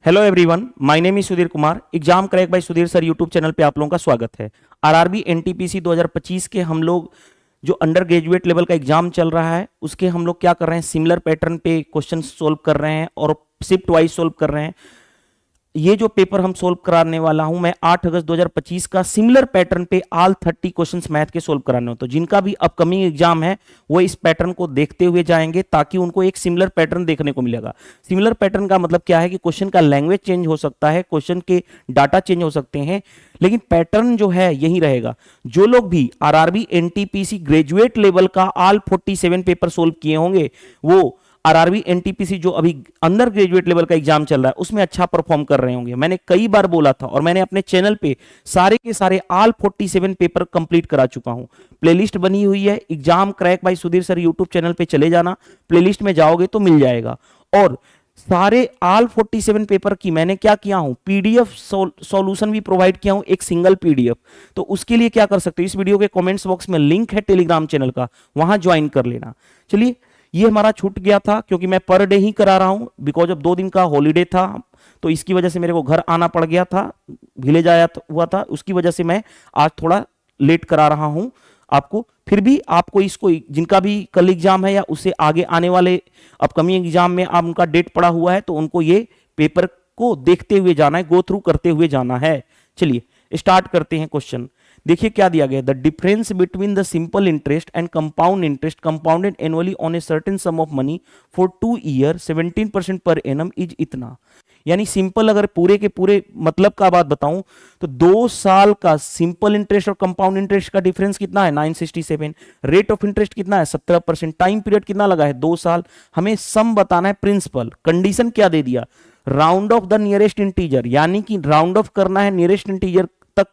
Hello everyone, my name is Sudhir Kumar. Exam crack by Sudhir sir YouTube channel पे आप लोगों का स्वागत है। आरआरबी एनटीपीसी 2025 के हम लोग जो अंडर ग्रेजुएट लेवल का एग्जाम चल रहा है उसके हम लोग क्या कर रहे हैं, सिमिलर पैटर्न पे क्वेश्चन सोल्व कर रहे हैं और शिफ्ट वाइज सोल्व कर रहे हैं। ये जो पेपर हम सोल्व कराने वाला हूं मैं 8 अगस्त 2025 का सिमिलर पैटर्न पे ऑल 30 क्वेश्चंस मैथ के सोल्व कराने हो। तो जिनका भी अपकमिंग एग्जाम है वो इस पैटर्न को देखते हुए जाएंगे ताकि उनको एक सिमिलर पैटर्न देखने को मिलेगा। सिमिलर पैटर्न का मतलब क्या है कि क्वेश्चन का लैंग्वेज चेंज हो सकता है, क्वेश्चन के डाटा चेंज हो सकते हैं, लेकिन पैटर्न जो है यही रहेगा। जो लोग भी आरआरबी एनटीपीसी ग्रेजुएट लेवल का ऑल 47 पेपर सोल्व किए होंगे वो आरआरबी एनटीपीसी जो अभी अंडर ग्रेजुएट लेवल का एग्जाम चल रहा है उसमें अच्छा परफॉर्म कर रहे होंगे। मैंने कई बार बोला था और मैंने अपने चैनल पे सारे के सारे ऑल 47 पेपर कंप्लीट करा चुका हूं। प्लेलिस्ट बनी हुई है, exam crack by Sudhir sir YouTube channel पे चले जाना, प्लेलिस्ट में जाओगे तो मिल जाएगा। और सारे ऑल 47 पेपर की मैंने क्या किया हूं, पीडीएफ सॉल्यूशन भी प्रोवाइड किया हूं, एक सिंगल पीडीएफ। तो उसके लिए क्या कर सकते हो, इस वीडियो के कमेंट्स बॉक्स में लिंक है टेलीग्राम चैनल का, वहां ज्वाइन कर लेना। चलिए, ये हमारा छूट गया था क्योंकि मैं पर डे ही करा रहा हूं, बिकॉज अब 2 दिन का हॉलीडे था तो इसकी वजह से मेरे को घर आना पड़ गया था, विलेज आया हुआ था, उसकी वजह से मैं आज थोड़ा लेट करा रहा हूं आपको। फिर भी आपको इसको, जिनका भी कल एग्जाम है या उससे आगे आने वाले अपकमिंग एग्जाम में आप उनका डेट पड़ा हुआ है तो उनको ये पेपर को देखते हुए जाना है, गो थ्रू करते हुए जाना है। चलिए स्टार्ट करते हैं क्वेश्चन। देखिए क्या दिया गया, the difference between the simple interest and compound interest compounded annually on a certain some of money for 2 year 17% per annum is इतना। यानी सिंपल अगर पूरे के पूरे मतलब का बात बताऊं तो 2 साल का सिंपल इंटरेस्ट और कंपाउंड इंटरेस्ट का डिफरेंस कितना है, 967। रेट ऑफ इंटरेस्ट कितना है, 17%। टाइम पीरियड कितना लगा है, 2 साल। हमें सम बताना है, प्रिंसिपल। कंडीशन क्या दे दिया, round of the nearest integer, यानी कि राउंड ऑफ करना है नियरेस्ट इंटीजर तक।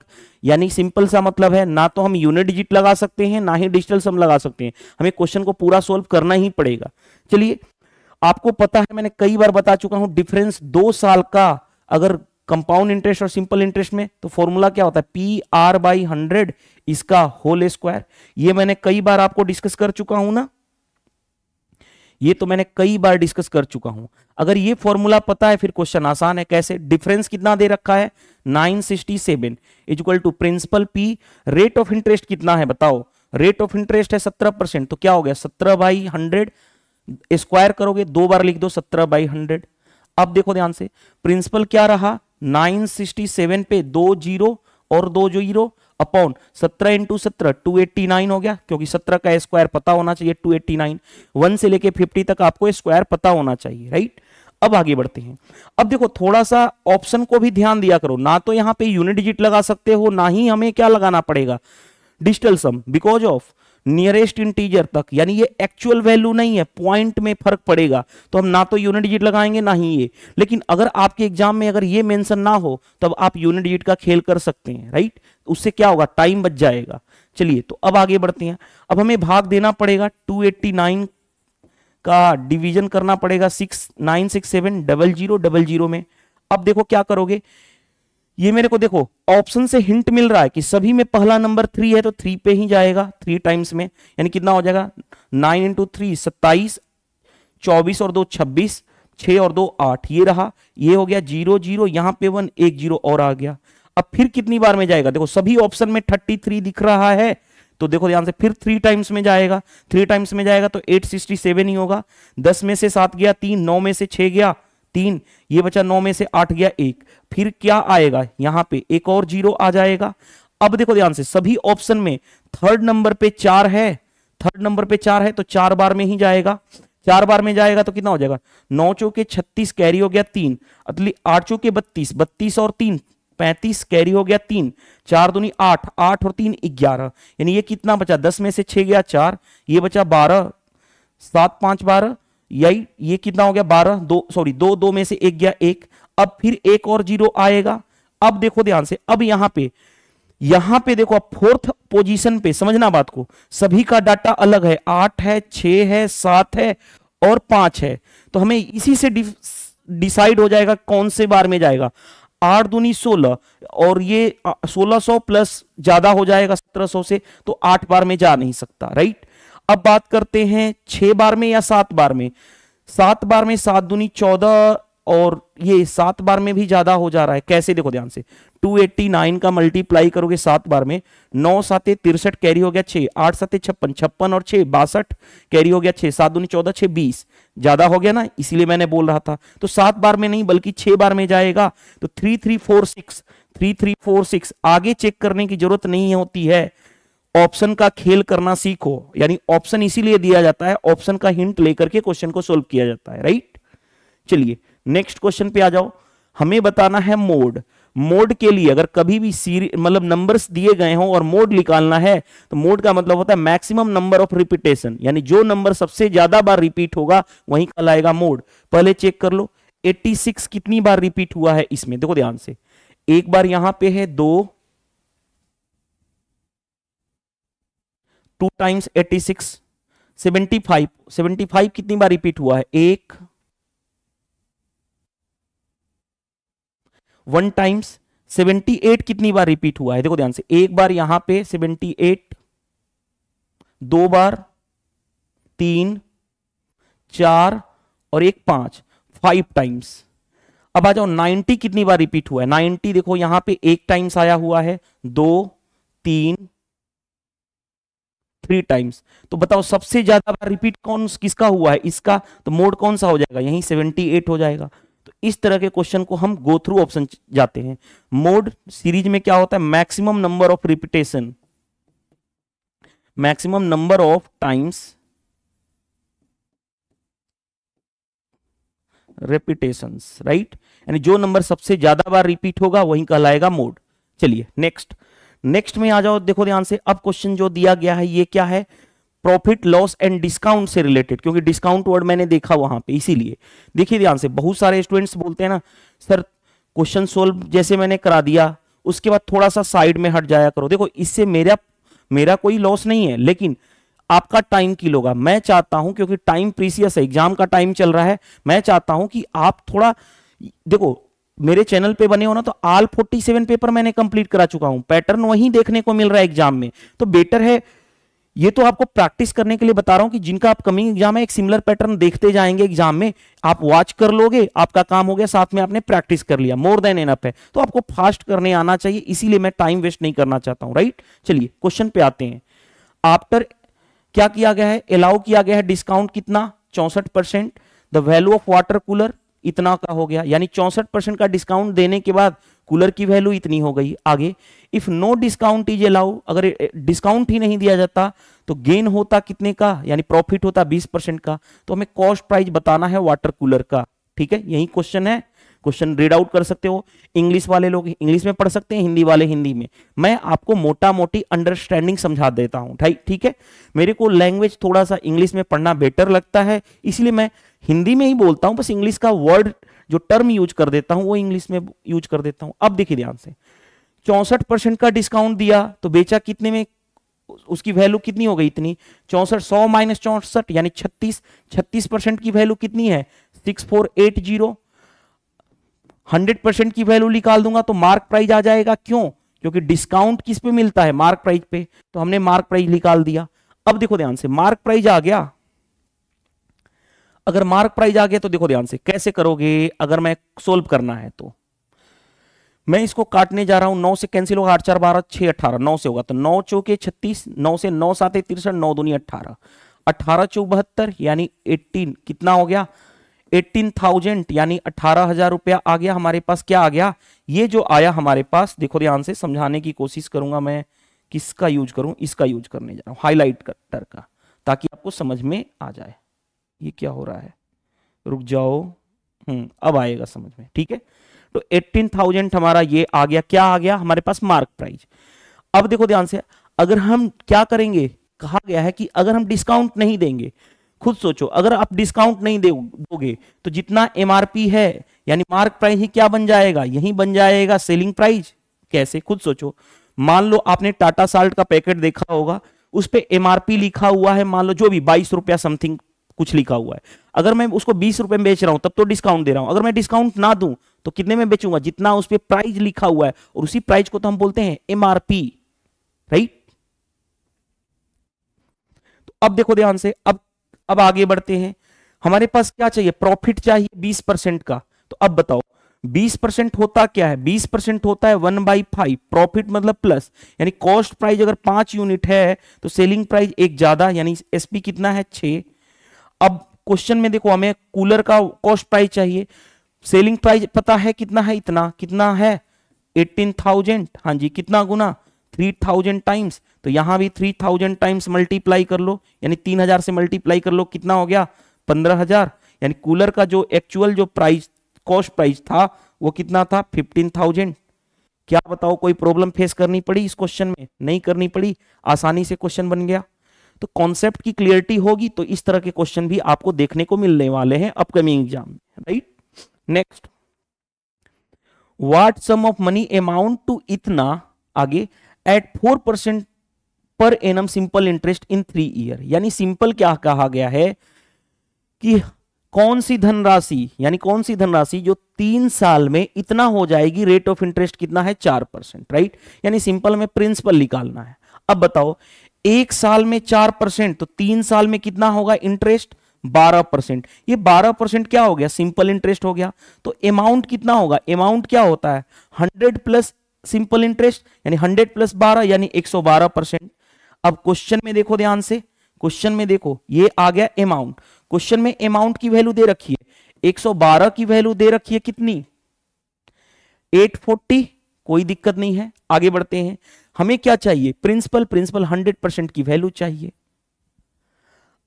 यानी सिंपल सा मतलब है, ना तो हम यूनिट डिजिट लगा सकते हैं ना ही डिजिटल सम लगा सकते हैं, हमें क्वेश्चन को पूरा सोल्व करना ही पड़ेगा। चलिए, आपको पता है मैंने कई बार बता चुका हूं, डिफरेंस 2 साल का अगर कंपाउंड इंटरेस्ट और सिंपल इंटरेस्ट में तो फॉर्मूला क्या होता है, पी आर बाई 100 इसका होल स्क्वायर। ये मैंने कई बार आपको डिस्कस कर चुका हूं ना, ये तो मैंने कई बार डिस्कस कर चुका हूं। अगर ये फॉर्मूला पता है फिर क्वेश्चन आसान है। कैसे, डिफरेंस कितना दे रखा है, 967 is equal to principal P, rate of interest कितना है बताओ, रेट ऑफ इंटरेस्ट है 17%, तो क्या हो गया 17/100, स्क्वायर करोगे 2 बार लिख दो 17/100। अब देखो ध्यान से, प्रिंसिपल क्या रहा, 967 पे 2 जीरो और 2 जीरो अपॉन 17 इंटू 17 289 हो गया, क्योंकि 17 का स्क्वायर पता होना चाहिए 289। 1 से लेके 50 तक आपको स्क्वायर पता होना चाहिए, राइट। अब आगे बढ़ते हैं। अब देखो थोड़ा सा ऑप्शन को भी ध्यान दिया करो, ना तो यहां पे यूनिट डिजिट लगा सकते हो ना ही हमें क्या लगाना पड़ेगा, digital sum, because of nearest integer तक, यानी ये एक्चुअल वैल्यू नहीं है, पॉइंट में फर्क पड़ेगा, तो हम ना तो यूनिट डिजिट लगाएंगे ना ही ये। लेकिन अगर आपके एग्जाम में अगर ये मेंशन ना हो तब आप यूनिट डिजिट का खेल कर सकते हैं, राइट। उससे क्या होगा, टाइम बच जाएगा। चलिए तो अब आगे बढ़ते हैं। अब हमें भाग देना पड़ेगा, 289 का डिवीजन करना पड़ेगा 9670000 में। अब देखो क्या करोगे, ये मेरे को देखो ऑप्शन से हिंट मिल रहा है कि सभी में पहला नंबर 3 है तो 3 पे ही जाएगा, 3 टाइम्स में, यानी कितना हो जाएगा 9 इंटू 3 27, 24 और 2 26, 6 और 2 8, ये रहा, ये हो गया 0 0, यहां पे 1 1 0 और आ गया। अब फिर कितनी बार में जाएगा, देखो सभी ऑप्शन में 33 दिख रहा है तो देखो ध्यान से फिर 3 टाइम्स में जाएगा, 3 टाइम्स में जाएगा तो 867 ही होगा। 10 में से 7 गया 3, 9 में से 6 गया 3, ये बचा 9 में से 8 गया 1, फिर क्या आएगा यहां पे एक और 0 आ जाएगा। अब देखो ध्यान से, सभी ऑप्शन में थर्ड नंबर पे 4 है, थर्ड नंबर पे 4 है तो 4 बार में ही जाएगा। 4 बार में जाएगा तो कितना हो जाएगा, 9 चौके 36 कैरी हो गया 3, 8 चौके 32, 32 और 3 35 कैरी हो गया 3, 4 दूनी 8, 8 और 3 11, यानी ये कितना बचा, 10 में से 6 गया 4, ये बचा 12, 7 5 12, यही ये कितना हो गया 12, 2 में से 1 गया 1। अब फिर एक और 0 आएगा। अब देखो ध्यान से, अब यहां पे देखो अब 4th पोजीशन पे, समझना बात को, सभी का डाटा अलग है, 8 है 6 है 7 है और 5 है, तो हमें इसी से डिसाइड हो जाएगा कौन से बार में जाएगा। 8 दूनी 16 और ये 1600 प्लस ज्यादा हो जाएगा 1700 से, तो 8 बार में जा नहीं सकता, राइट। अब बात करते हैं 6 बार में या 7 बार में। 7 बार में 7 दूनी 14 और ये 7 बार में भी ज्यादा हो जा रहा है। कैसे, देखो ध्यान से, 289 का मल्टीप्लाई करोगे 7 बार में, 9 साते 63 कैरी हो गया 6, 8 साते 56, 56 और 6 62 कैरी हो गया 6, 7 दूनी 14, 6 20, ज्यादा हो गया ना, इसीलिए मैंने बोल रहा था। तो 7 बार में नहीं बल्कि 6 बार में जाएगा। तो 3346, 3346 आगे चेक करने की जरूरत नहीं होती है, ऑप्शन का खेल करना सीखो। यानी ऑप्शन इसीलिए दिया जाता है, ऑप्शन का हिंट लेकर के क्वेश्चन को सोल्व किया जाता है, राइट। चलिए नेक्स्ट क्वेश्चन पे आ जाओ। हमें बताना है मोड। मोड के लिए अगर कभी भी मतलब नंबर्स दिए गए हों और मोड निकालना है, तो मोड का मतलब होता है मैक्सिमम नंबर ऑफ रिपीटेशन, यानी जो नंबर सबसे ज्यादा बार रिपीट होगा वही कहलाएगा मोड। पहले चेक कर लो 86 कितनी बार रिपीट हुआ है इसमें, देखो ध्यान से, एक बार यहां पे है 2, 2 टाइम्स 86, 75, 75 कितनी बार रिपीट हुआ है, 1 1 टाइम्स 78 कितनी बार रिपीट हुआ है, देखो ध्यान से, एक बार यहां पे 78, 2 बार, 3, 4 और एक 5, 5 टाइम्स। अब आ जाओ 90 कितनी बार रिपीट हुआ है, 90 देखो यहां पे 1 टाइम्स आया हुआ है, 2, 3, 3 टाइम्स। तो बताओ सबसे ज्यादा बार रिपीट कौन किसका हुआ है, इसका, तो मोड कौन सा हो जाएगा, यही 78 हो जाएगा। तो इस तरह के क्वेश्चन को हम गो थ्रू ऑप्शन जाते हैं। मोड सीरीज में क्या होता है, maximum number of repetition, maximum number of times repetitions, right, यानी जो नंबर सबसे ज्यादा बार रिपीट होगा वही कहलाएगा मोड। चलिए नेक्स्ट में आ जाओ, देखो ध्यान से। अब क्वेश्चन जो दिया गया है ये क्या है, प्रॉफिट लॉस एंड डिस्काउंट से रिलेटेड, क्योंकि डिस्काउंट वर्ड मैंने देखा वहां पे, इसीलिए देखिए ध्यान से। बहुत सारे स्टूडेंट्स बोलते हैं ना सर क्वेश्चन सोल्व जैसे मैंने करा दिया उसके बाद थोड़ा सा साइड में हट जाया करो। देखो इससे मेरा कोई लॉस नहीं है, लेकिन आपका टाइम किल होगा। मैं चाहता हूं, क्योंकि टाइम प्रीसियस है, एग्जाम का टाइम चल रहा है, मैं चाहता हूं कि आप थोड़ा देखो, मेरे चैनल पे बने हो ना, तो ऑल 47 पेपर मैंने कंप्लीट करा चुका हूं, पैटर्न वहीं देखने को मिल रहा है एग्जाम में, तो बेटर है। ये तो आपको प्रैक्टिस करने के लिए बता रहा हूं कि जिनका अपकमिंग एग्जाम है एक सिमिलर पैटर्न देखते जाएंगे एग्जाम में, आप वॉच कर लोगे, आपका काम हो गया, साथ में आपने प्रैक्टिस कर लिया, मोर देन एनफ है। तो आपको फास्ट करने आना चाहिए, इसीलिए मैं टाइम वेस्ट नहीं करना चाहता हूं, राइट। चलिए क्वेश्चन पे आते हैं। आफ्टर क्या किया गया है, अलाउ किया गया है डिस्काउंट कितना, 64%। The value of water cooler इतना का हो गया, यानी 64% का डिस्काउंट देने के बाद कूलर की वैल्यू इतनी हो गई। आगे if no discount is allow, अगर डिस्काउंट ही नहीं दिया जाता तो गेन होता कितने का, यानी प्रॉफिट होता 20% का। तो हमें कॉस्ट प्राइस बताना है वाटर कूलर का, ठीक है, यही क्वेश्चन है। क्वेश्चन रीड आउट कर सकते हो, इंग्लिश वाले लोग इंग्लिश में पढ़ सकते हैं, हिंदी वाले हिंदी में। मैं आपको मोटा मोटी अंडरस्टैंडिंग समझा देता हूं, ठीक है। मेरे को लैंग्वेज थोड़ा सा इंग्लिश में पढ़ना बेटर लगता है, इसलिए मैं हिंदी में ही बोलता हूं, बस इंग्लिश का वर्ड जो टर्म यूज कर देता हूं वो इंग्लिश में यूज कर देता हूं। अब देखिए ध्यान से, 64% का डिस्काउंट दिया तो बेचा कितने में, उसकी वैल्यू कितनी हो गई, इतनी 64, 100 माइनस 64 यानी 36, 36% की वैल्यू कितनी है 6480। 100% की वैल्यू निकाल दूंगा तो मार्क प्राइस आ जाएगा, क्यों, क्योंकि डिस्काउंट किस पे मिलता है, मार्क प्राइस पे, तो हमने मार्क प्राइस निकाल दिया। अब देखो ध्यान से, मार्क प्राइस आ गया, अगर मार्क प्राइस आ गया तो देखो ध्यान से कैसे करोगे, अगर मैं सोल्व करना है तो मैं इसको काटने जा रहा हूं, 9 से कैंसिल होगा, 8 4 12 6 18, 9 से होगा तो 9 चौके 36, 9 से 9 7 63, 9 दूनी 18, 18 चौक 72 यानी 18 कितना हो गया 18,000 यानी 18,000 रुपया आ गया हमारे पास। क्या आ गया, ये जो आया हमारे पास, देखो ध्यान से समझाने की कोशिश करूंगा मैं, किसका यूज करूं, इसका यूज करने जा रहा हूं, हाईलाइट कटर का, ताकि आपको समझ में आ जाए। ये क्या हो रहा है, रुक जाओ, अब आएगा समझ में, ठीक है। तो 18,000 हमारा ये आ गया, क्या आ गया हमारे पास, मार्क प्राइस। अब देखो ध्यान से, अगर हम क्या करेंगे, कहा गया है कि अगर हम डिस्काउंट नहीं देंगे, खुद सोचो, अगर आप डिस्काउंट नहीं दोगे तो जितना एमआरपी है यानी मार्क प्राइस ही क्या बन जाएगा, यही बन जाएगा सेलिंग प्राइस। कैसे, खुद सोचो, मान लो आपने टाटा साल्ट का पैकेट देखा होगा, उस पे एमआरपी लिखा हुआ है, मान लो जो भी 22 रुपया समथिंग कुछ लिखा हुआ है, अगर मैं उसको 20 रुपए में बेच रहा हूं तब तो डिस्काउंट दे रहा हूं, अगर मैं डिस्काउंट ना दूं तो कितने में बेचूंगा, जितना उस पे प्राइस लिखा हुआ है, और उसी प्राइस को तो हम बोलते हैं एमआरपी, राइट। तो अब देखो ध्यान से, अब आगे बढ़ते हैं, हमारे पास क्या चाहिए, प्रॉफिट चाहिए 20% का। तो अब बताओ 20% होता क्या है, 20% होता है 1/5, प्रॉफिट मतलब प्लस, यानी कॉस्ट प्राइस अगर 5 यूनिट है तो सेलिंग प्राइस एक ज्यादा, यानी एसपी कितना है 6। अब क्वेश्चन में देखो हमें कूलर का कॉस्ट प्राइस चाहिए, सेलिंग प्राइस पता है कितना है, इतना कितना है 18,000, हाँ जी कितना गुना 3,000 टाइम्स, तो यहां भी 3,000 टाइम्स मल्टीप्लाई कर लो, यानी 3,000 से मल्टीप्लाई कर लो, कितना हो गया 15,000, यानी कूलर का जो एक्चुअल जो प्राइस कॉस्ट प्राइस था वो कितना था 15,000। क्या बताओ कोई प्रॉब्लम फेस करनी पड़ी इस क्वेश्चन में? नहीं करनी पड़ी, आसानी से क्वेश्चन बन गया। तो कॉन्सेप्ट की क्लियरिटी होगी तो इस तरह के क्वेश्चन भी आपको देखने को मिलने वाले हैं अपकमिंग एग्जाम में, right. Next, what sum of money amount to इतना आगे at 4% per annum simple interest in 3 year, यानी सिंपल क्या कहा गया है कि कौन सी धनराशि, यानी कौन सी धनराशि जो 3 साल में इतना हो जाएगी, रेट ऑफ इंटरेस्ट कितना है 4%, राइट, यानी सिंपल में प्रिंसिपल निकालना है। अब बताओ 1 साल में 4%, तो 3 साल में कितना होगा इंटरेस्ट 12%, ये 12% क्या हो गया सिंपल इंटरेस्ट हो गया। तो अमाउंट कितना होगा, अमाउंट क्या होता है 100 प्लस सिंपल इंटरेस्ट, यानी 100 प्लस 12 यानी 112%। अब क्वेश्चन में देखो ध्यान से, क्वेश्चन में देखो ये आ गया अमाउंट, क्वेश्चन में अमाउंट की वैल्यू दे रखी है 112 की वैल्यू दे रखी है कितनी 840, कोई दिक्कत नहीं है, आगे बढ़ते हैं। हमें क्या चाहिए प्रिंसिपल, प्रिंसिपल 100% की वैल्यू चाहिए।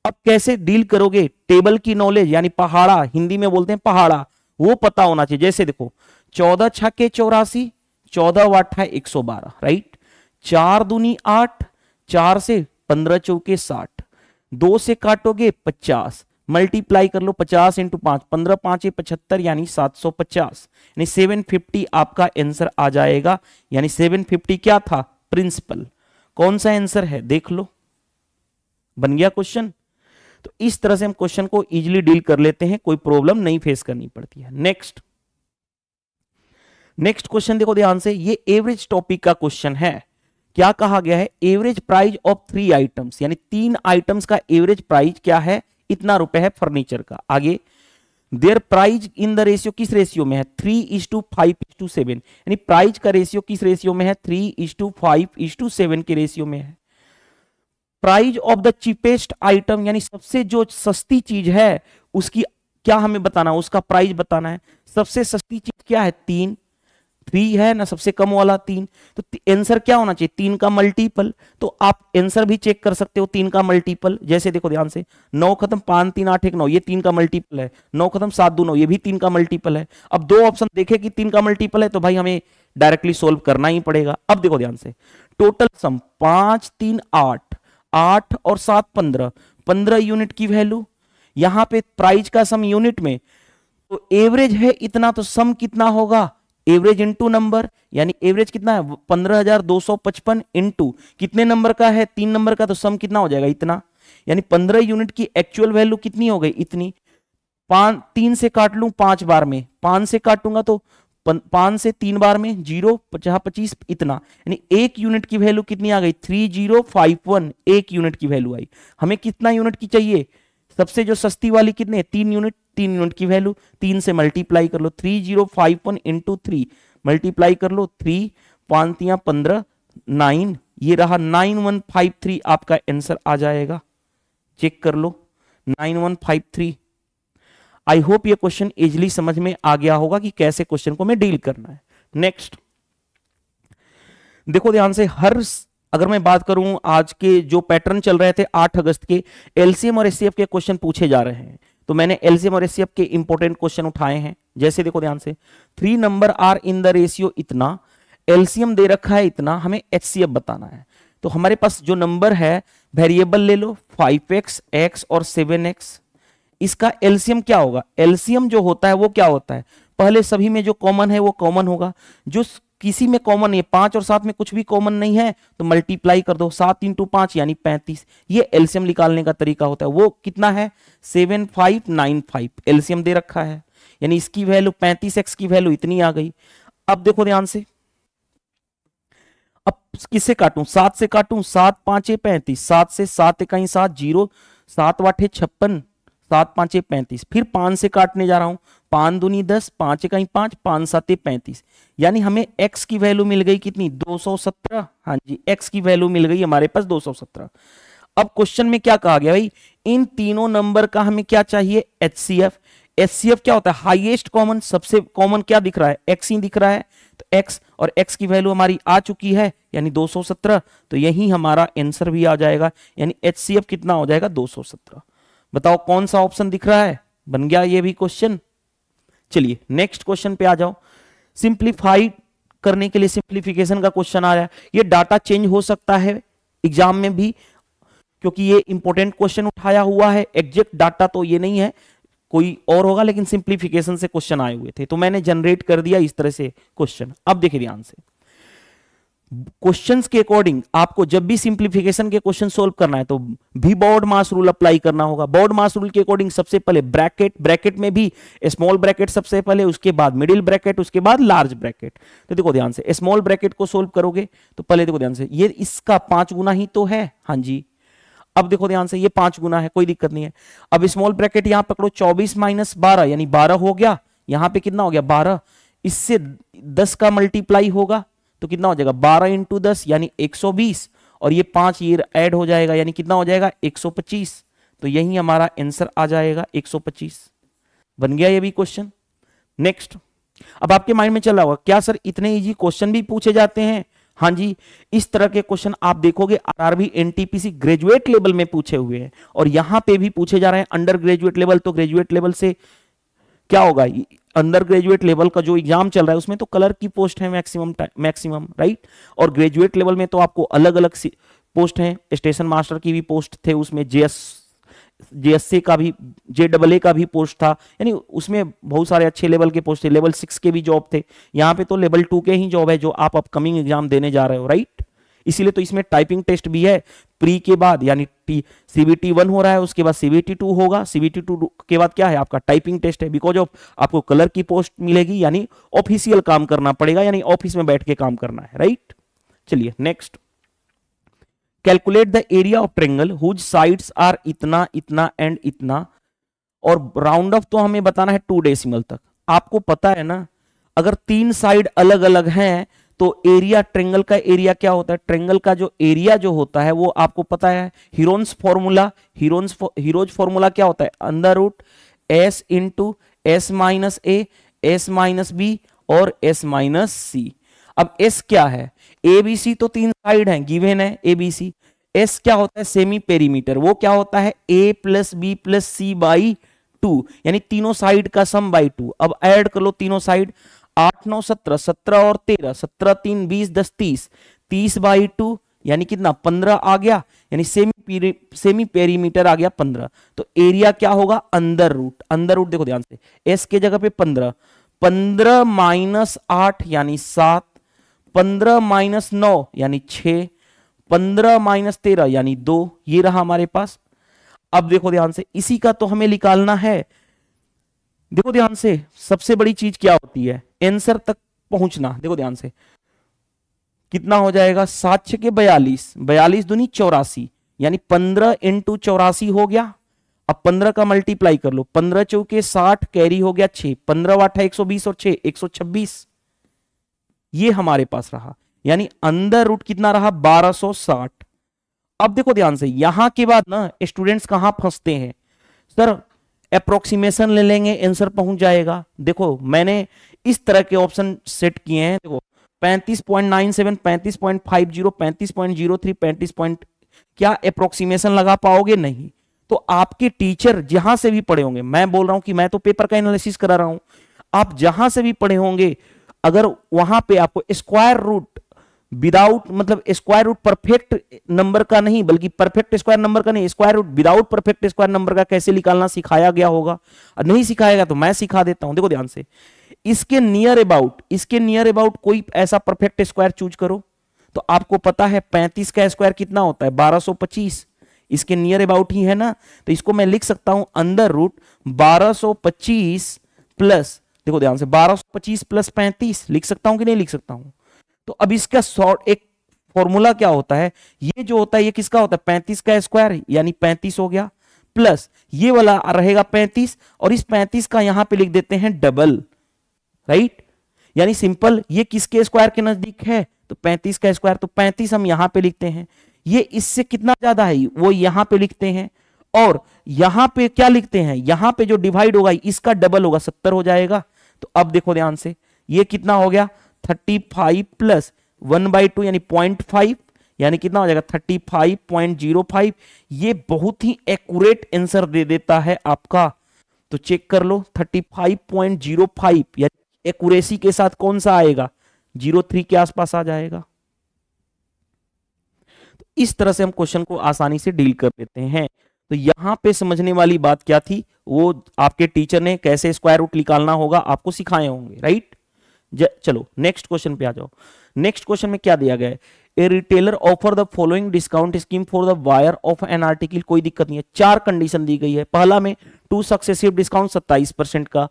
अब कैसे डील करोगे, टेबल की नॉलेज यानी पहाड़ा, हिंदी में बोलते हैं पहाड़ा, वो पता होना चाहिए। जैसे देखो 14 छक्के 84, 14 वाट है 112, राइट, 4 दूनी 8, 4 से 15 चौके 60, 2 से काटोगे 50, मल्टीप्लाई कर लो 50 इंटू 5, 15 5 75 यानी 750, यानी 750 आपका आंसर आ जाएगा। यानी 750 क्या था प्रिंसिपल, कौन सा आंसर है देख लो, बन गया क्वेश्चन। तो इस तरह से हम क्वेश्चन को इजीली डील कर लेते हैं, कोई प्रॉब्लम नहीं फेस करनी पड़ती है। नेक्स्ट, नेक्स्ट क्वेश्चन देखो ध्यान से, ये एवरेज टॉपिक का क्वेश्चन है। क्या कहा गया है, एवरेज प्राइस ऑफ 3 आइटम्स, यानी 3 आइटम्स का एवरेज प्राइस क्या है, इतना रुपए है फर्नीचर का। आगे there price in the ratio, किस रेशियो में है 3:5:7, यानी प्राइस का रेशियो किस रेशियो में है 3:5:7 के रेशियो में है। Price of the cheapest item, यानी सबसे जो सस्ती चीज है उसकी क्या हमें बताना, उसका प्राइस बताना है। सबसे सस्ती चीज क्या है 3 है ना, सबसे कम वाला 3, तो आंसर क्या होना चाहिए 3 का मल्टीपल। तो आप आंसर भी चेक कर सकते हो 3 का मल्टीपल, जैसे देखो ध्यान से 9 खत्म 5 3 8 1 9, ये 3 का मल्टीपल है, 9 खत्म 7 2 9, ये भी 3 का मल्टीपल है। अब 2 ऑप्शन देखे कि 3 का मल्टीपल है तो भाई हमें डायरेक्टली सोल्व करना ही पड़ेगा। अब देखो ध्यान से, टोटल सम 5 3 8, 8 और 7 15, 15 यूनिट की वैल्यू, यहां पे प्राइस का सम यूनिट में, तो एवरेज है इतना, तो सम कितना होगा एवरेज इंटू नंबर, यानी एवरेज कितना है 15,255 इंटू कितने नंबर का है 3 नंबर का, तो सम कितना हो जाएगा इतना, यानी 15 यूनिट की एक्चुअल वैल्यू कितनी हो गई इतनी। 3 से काट लूं 5 बार में, 5 से काटूंगा तो 5 से 3 बार में 0 25 इतना, यानी 1 यूनिट की वैल्यू कितनी आ गई 3051, 1 यूनिट की वैल्यू आई। हमें कितना यूनिट की चाहिए, सबसे जो सस्ती वाली कितने 3 यूनिट, 3 यूनिट की वैल्यू 3 से मल्टीप्लाई कर लो, 3051 इंटू 3 मल्टीप्लाई कर लो, 3 5 3 15 9, ये रहा 9153 आपका आंसर आ जाएगा, चेक कर लो 9153। आई होप ये क्वेश्चन इजीली समझ में आ गया होगा कि कैसे क्वेश्चन को मैं डील करना है। नेक्स्ट देखो ध्यान से, अगर मैं बात करूं आज के जो पैटर्न चल रहे थे 8 अगस्त के, एलसीएम और एचसीएफ के क्वेश्चन पूछे जा रहे हैं, तो मैंने एलसीएम और एचसीएफ के इंपॉर्टेंट क्वेश्चन उठाए हैं। जैसे देखो ध्यान से, 3 number are in the ratio इतना, एलसीएम दे रखा है इतना, हमें एचसीएफ बताना है। तो हमारे पास जो नंबर है वेरिएबल ले लो 5x, x और 7x, इसका एलसीएम क्या होगा, एलसीएम जो होता है वो क्या होता है, पहले सभी में जो कॉमन है वो कॉमन होगा, जो किसी में कॉमन नहीं है 5 और 7 में कुछ भी कॉमन नहीं है तो मल्टीप्लाई कर दो, 7 इंटू 5 यानी 35, ये एलसीएम निकालने का तरीका होता है। वो कितना है 7595 एलसीएम दे रखा है, यानी इसकी वैल्यू 35x की वैल्यू इतनी आ गई। अब देखो ध्यान से, अब किससे काटूं 7 से काटूं, 7 5 35, 7 से 7 इकाई 7 0, 7 8 56, 7 5 35, फिर 5 से काटने जा रहा हूं, 5 दूनी 10, 5 इकाई 5, 5 7 35, यानी हमें x की वैल्यू मिल गई कितनी 217। हाँ जी, x की वैल्यू मिल गई हमारे पास 217। अब क्वेश्चन में क्या कहा गया भाई, इन तीनों नंबर का हमें क्या चाहिए, HCF। HCF क्या होता है, हाईएस्ट कॉमन, सबसे कॉमन क्या दिख रहा है, x ही दिख रहा है, तो x और x की वैल्यू हमारी आ चुकी है यानी 217, तो यही हमारा आंसर भी आ जाएगा, यानी HCF कितना हो जाएगा 217। बताओ कौन सा ऑप्शन दिख रहा है, बन गया ये भी क्वेश्चन। चलिए नेक्स्ट क्वेश्चन पे आ जाओ। सिंप्लीफाई करने के लिए सिंप्लीफिकेशन का क्वेश्चन आ रहा है, ये डाटा चेंज हो सकता है एग्जाम में भी, क्योंकि ये इंपॉर्टेंट क्वेश्चन उठाया हुआ है, एग्जैक्ट डाटा तो ये नहीं है, कोई और होगा, लेकिन सिंप्लीफिकेशन से क्वेश्चन आए हुए थे तो मैंने जनरेट कर दिया इस तरह से क्वेश्चन। अब देखिए ध्यान से, क्वेश्चंस के अकॉर्डिंग आपको जब भी सिंप्लीफिकेशन के क्वेश्चन सोल्व करना है तो भी बॉर्ड मास रूल अप्लाई करना होगा। बॉर्ड मास रूल के अकॉर्डिंग सबसे पहले ब्रैकेट, ब्रैकेट में भी स्मॉल ब्रैकेट सबसे पहले, उसके बाद मिडिल ब्रैकेट, उसके बाद लार्ज ब्रैकेट। तो देखो ध्यान से, स्मॉल ब्रैकेट को सोल्व करोगे तो पहले देखो ध्यान से, ये इसका 5 गुना ही तो है, हाँ जी। अब देखो ध्यान से, ये 5 गुना है, कोई दिक्कत नहीं है। अब स्मॉल ब्रैकेट यहां पकड़ो, 24 माइनस 12 यानी 12 हो गया, यहां पे कितना हो गया 12, इससे 10 का मल्टीप्लाई होगा तो कितना हो जाएगा 12 इंटू 10 यानी 120, और ये 5 ये ऐड हो जाएगा यानी कितना हो जाएगा 125, तो यही हमारा आंसर आ जाएगा 125। बन गया ये भी क्वेश्चन। नेक्स्ट, अब आपके माइंड में चला होगा क्या सर इतने इजी क्वेश्चन भी पूछे जाते हैं? हाँ जी, इस तरह के क्वेश्चन आप देखोगे आरआरबी एनटीपीसी ग्रेजुएट लेवल में पूछे हुए हैं, और यहां पे भी पूछे जा रहे हैं अंडर ग्रेजुएट लेवल। तो ग्रेजुएट लेवल से क्या होगा, अंडर ग्रेजुएट लेवल का जो एग्जाम चल रहा है उसमें तो कलर की पोस्ट है मैक्सिमम राइट, और ग्रेजुएट लेवल में तो आपको अलग अलग पोस्ट हैं, स्टेशन मास्टर की भी पोस्ट थे उसमें, जेएससी का भी, जेडबलए का भी पोस्ट था, यानी उसमें बहुत सारे अच्छे लेवल के पोस्ट थे, लेवल 6 के भी जॉब थे। यहाँ पे तो लेवल 2 के ही जॉब है जो आप अपकमिंग एग्जाम देने जा रहे हो राइट। इसीलिए तो इसमें टाइपिंग टेस्ट भी है प्री के बाद, यानी सीबीटी 1 हो रहा है, उसके बाद सीबीटी 2 होगा, सीबीटी 2 के बाद क्या है आपका टाइपिंग टेस्ट है, बिकॉज ऑफ आपको कलर की पोस्ट मिलेगी, यानी ऑफिशियल काम करना पड़ेगा, यानी ऑफिस में बैठ के काम करना है राइट। चलिए next, calculate the area of triangle whose sides are इतना इतना एंड इतना, और राउंड ऑफ तो हमें बताना है 2 डेसिमल तक। आपको पता है ना, अगर 3 साइड अलग अलग हैं तो एरिया, ट्रायंगल का एरिया क्या होता है, ट्रायंगल का जो एरिया जो होता है वो आपको पता है, हीरोन्स फॉर्मूला, हीरोज फॉर्मूला क्या होता है, under root S into S minus A, S minus B और एस माइनस सी। अब एस क्या है, ए बी सी तो 3 साइड हैं, गिवन है ए बी सी। एस क्या होता है, सेमी पेरीमीटर, वो क्या होता है A plus B plus C by 2, यानी तीनों साइड का सम बाई 2। अब ऐड कर लो तीनों साइड, 8 9 17, 17 और 13, 17 3 20 10 30, 30 बाई 2 यानी कितना 15 आ गया, यानी सेमी पेरीमीटर आ गया 15। तो एरिया क्या होगा अंडर रूट, अंडर रूट देखो ध्यान से, एस के जगह पे 15, 15 माइनस 8 यानी 7, 15 माइनस 9 यानी 6, 15 माइनस 13 यानी 2, ये रहा हमारे पास। अब देखो ध्यान से, इसी का तो हमें निकालना है। देखो ध्यान से, सबसे बड़ी चीज क्या होती है, आंसर तक पहुंचना। देखो ध्यान से, कितना हो जाएगा 7 6 के 42, 42 दूनी 84, यानी 15 इंटू 84 हो गया। अब 15 का मल्टीप्लाई कर लो, 15 चौके 60 कैरी हो गया 6, 15 8 120 और 6 126, ये हमारे पास रहा, यानी अंडर रूट कितना रहा 1260। अब देखो ध्यान से, यहां के बाद ना स्टूडेंट्स कहां फंसते हैं, सर अप्रोक्सीमेशन ले लेंगे आंसर पहुंच जाएगा। देखो मैंने इस तरह के ऑप्शन सेट किए हैं, देखो 35.97, 35.50, 35.03, 35. क्या अप्रोक्सीमेशन लगा पाओगे? नहीं। तो आपके टीचर जहां से भी पढ़े होंगे, मैं बोल रहा हूं कि मैं तो पेपर का एनालिसिस करा रहा हूं, आप जहां से भी पढ़े होंगे, अगर वहां पे आपको स्क्वायर रूट विदाउट, मतलब स्क्वायर रूट परफेक्ट नंबर का नहीं, बल्कि परफेक्ट स्क्वायर नंबर का नहीं, square root without perfect square number का कैसे निकालना सिखाया गया होगा, नहीं सिखाएगा तो मैं सिखा देता हूं। देखो ध्यान से, इसके नियर अबाउट कोई ऐसा परफेक्ट स्क्वायर चूज करो, तो आपको पता है 35 का स्क्वायर कितना होता है 1225, इसके नियर अबाउट ही है ना, तो इसको मैं लिख सकता हूं अंडर रूट 1225 प्लस, देखो ध्यान से 1225 प्लस 35 लिख सकता हूं कि नहीं लिख सकता हूं। तो अब इसका शॉर्ट एक फॉर्मूला क्या होता है, ये जो होता है ये किसका होता है 35 का स्क्वायर यानी 35 हो गया, प्लस ये वाला रहेगा 35 और इस 35 का यहां पे लिख देते हैं डबल, राइट। यानी सिंपल, ये किसके स्क्वायर के नजदीक है तो 35 का स्क्वायर, तो 35 हम यहां पे लिखते हैं। ये इससे कितना ज्यादा है वो यहां पे लिखते हैं, और यहां पे क्या लिखते हैं, यहां पे जो डिवाइड होगा इसका डबल होगा, 70 हो जाएगा। तो अब देखो ध्यान से, ये कितना हो गया 35 प्लस 1/2 यानी 0.5, यानी कितना हो जाएगा 35.05। ये बहुत ही एक्यूरेट आंसर दे देता है आपका, तो चेक कर लो 35.05 या एक्यूरेसी के साथ कौन सा आएगा 03 के आसपास आ जाएगा। तो इस तरह से हम क्वेश्चन को आसानी से डील कर लेते हैं। तो यहां पे समझने वाली बात क्या थी, वो आपके टीचर ने कैसे स्क्वायर रूट निकालना होगा आपको सिखाए होंगे, राइट। चलो नेक्स्ट क्वेश्चन पे आ जाओ। नेक्स्ट क्वेश्चन में क्या दिया गया है, a retailer offer the following discount scheme for the buyer of an article. कोई दिक्कत नहीं है, 4 कंडीशन दी गई है। पहला में 2 सक्सेसिव डिस्काउंट 27% का,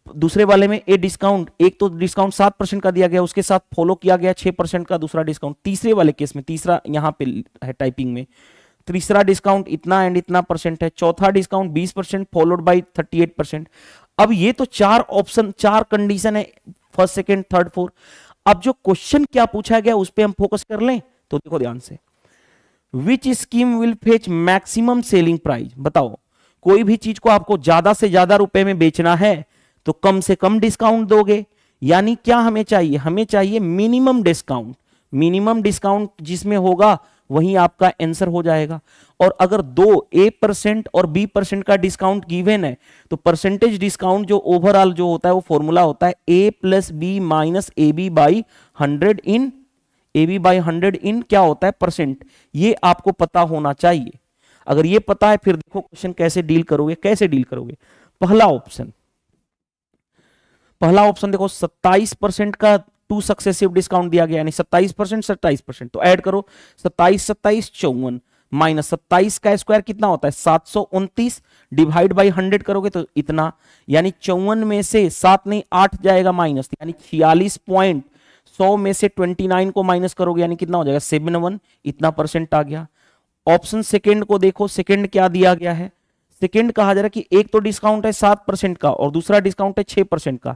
दूसरे वाले में ए डिस्काउंट, एक तो डिस्काउंट 7% का दिया गया, उसके साथ फॉलो किया गया 6% का दूसरा डिस्काउंट। तीसरे वाले केस में, तीसरा यहां पे है टाइपिंग में, तीसरा डिस्काउंट इतना एंड इतना परसेंट है, चौथा डिस्काउंट 20% फॉलोड बाय 38%। अब ये तो 4 ऑप्शन, 4 कंडीशन है, फर्स्ट सेकंड थर्ड फोर्थ। अब जो क्वेश्चन क्या पूछा गया उस पर हम फोकस कर लें, तो देखो ध्यान से, विच scheme will fetch maximum selling price. बताओ, कोई भी चीज को आपको ज्यादा से ज्यादा रुपए में बेचना है तो कम से कम डिस्काउंट दोगे, यानी क्या हमें चाहिए, हमें चाहिए मिनिमम डिस्काउंट। मिनिमम डिस्काउंट जिसमें होगा वही आपका आंसर हो जाएगा। और अगर 2 A% और B% का डिस्काउंट गिवन है तो परसेंटेज डिस्काउंट जो ओवरऑल जो होता है वो फॉर्मूला होता है A + B - AB by 100 in AB by 100 इन क्या होता है परसेंट। ये आपको पता होना चाहिए। अगर ये पता है फिर देखो क्वेश्चन कैसे डील करोगे, कैसे डील करोगे। पहला ऑप्शन देखो 27% का 2 सक्सेसिव डिस्काउंट दिया गया, यानी 27% 27%, तो ऐड करो 27 27 54 माइनस 27 का स्क्वायर कितना होता है 729, डिवाइड बाई 100 करोगे तो इतना, यानी 54 में से 7 नहीं 8 जाएगा माइनस, यानी 46 पॉइंट, 100 में से 29 को माइनस करोगे यानी कितना हो जाएगा 71, इतना परसेंट आ गया। ऑप्शन सेकंड को देखो, सेकंड क्या दिया गया है, सेकंड कहा जा रहा है कि एक तो डिस्काउंट है 7% का और दूसरा डिस्काउंट है 6% का,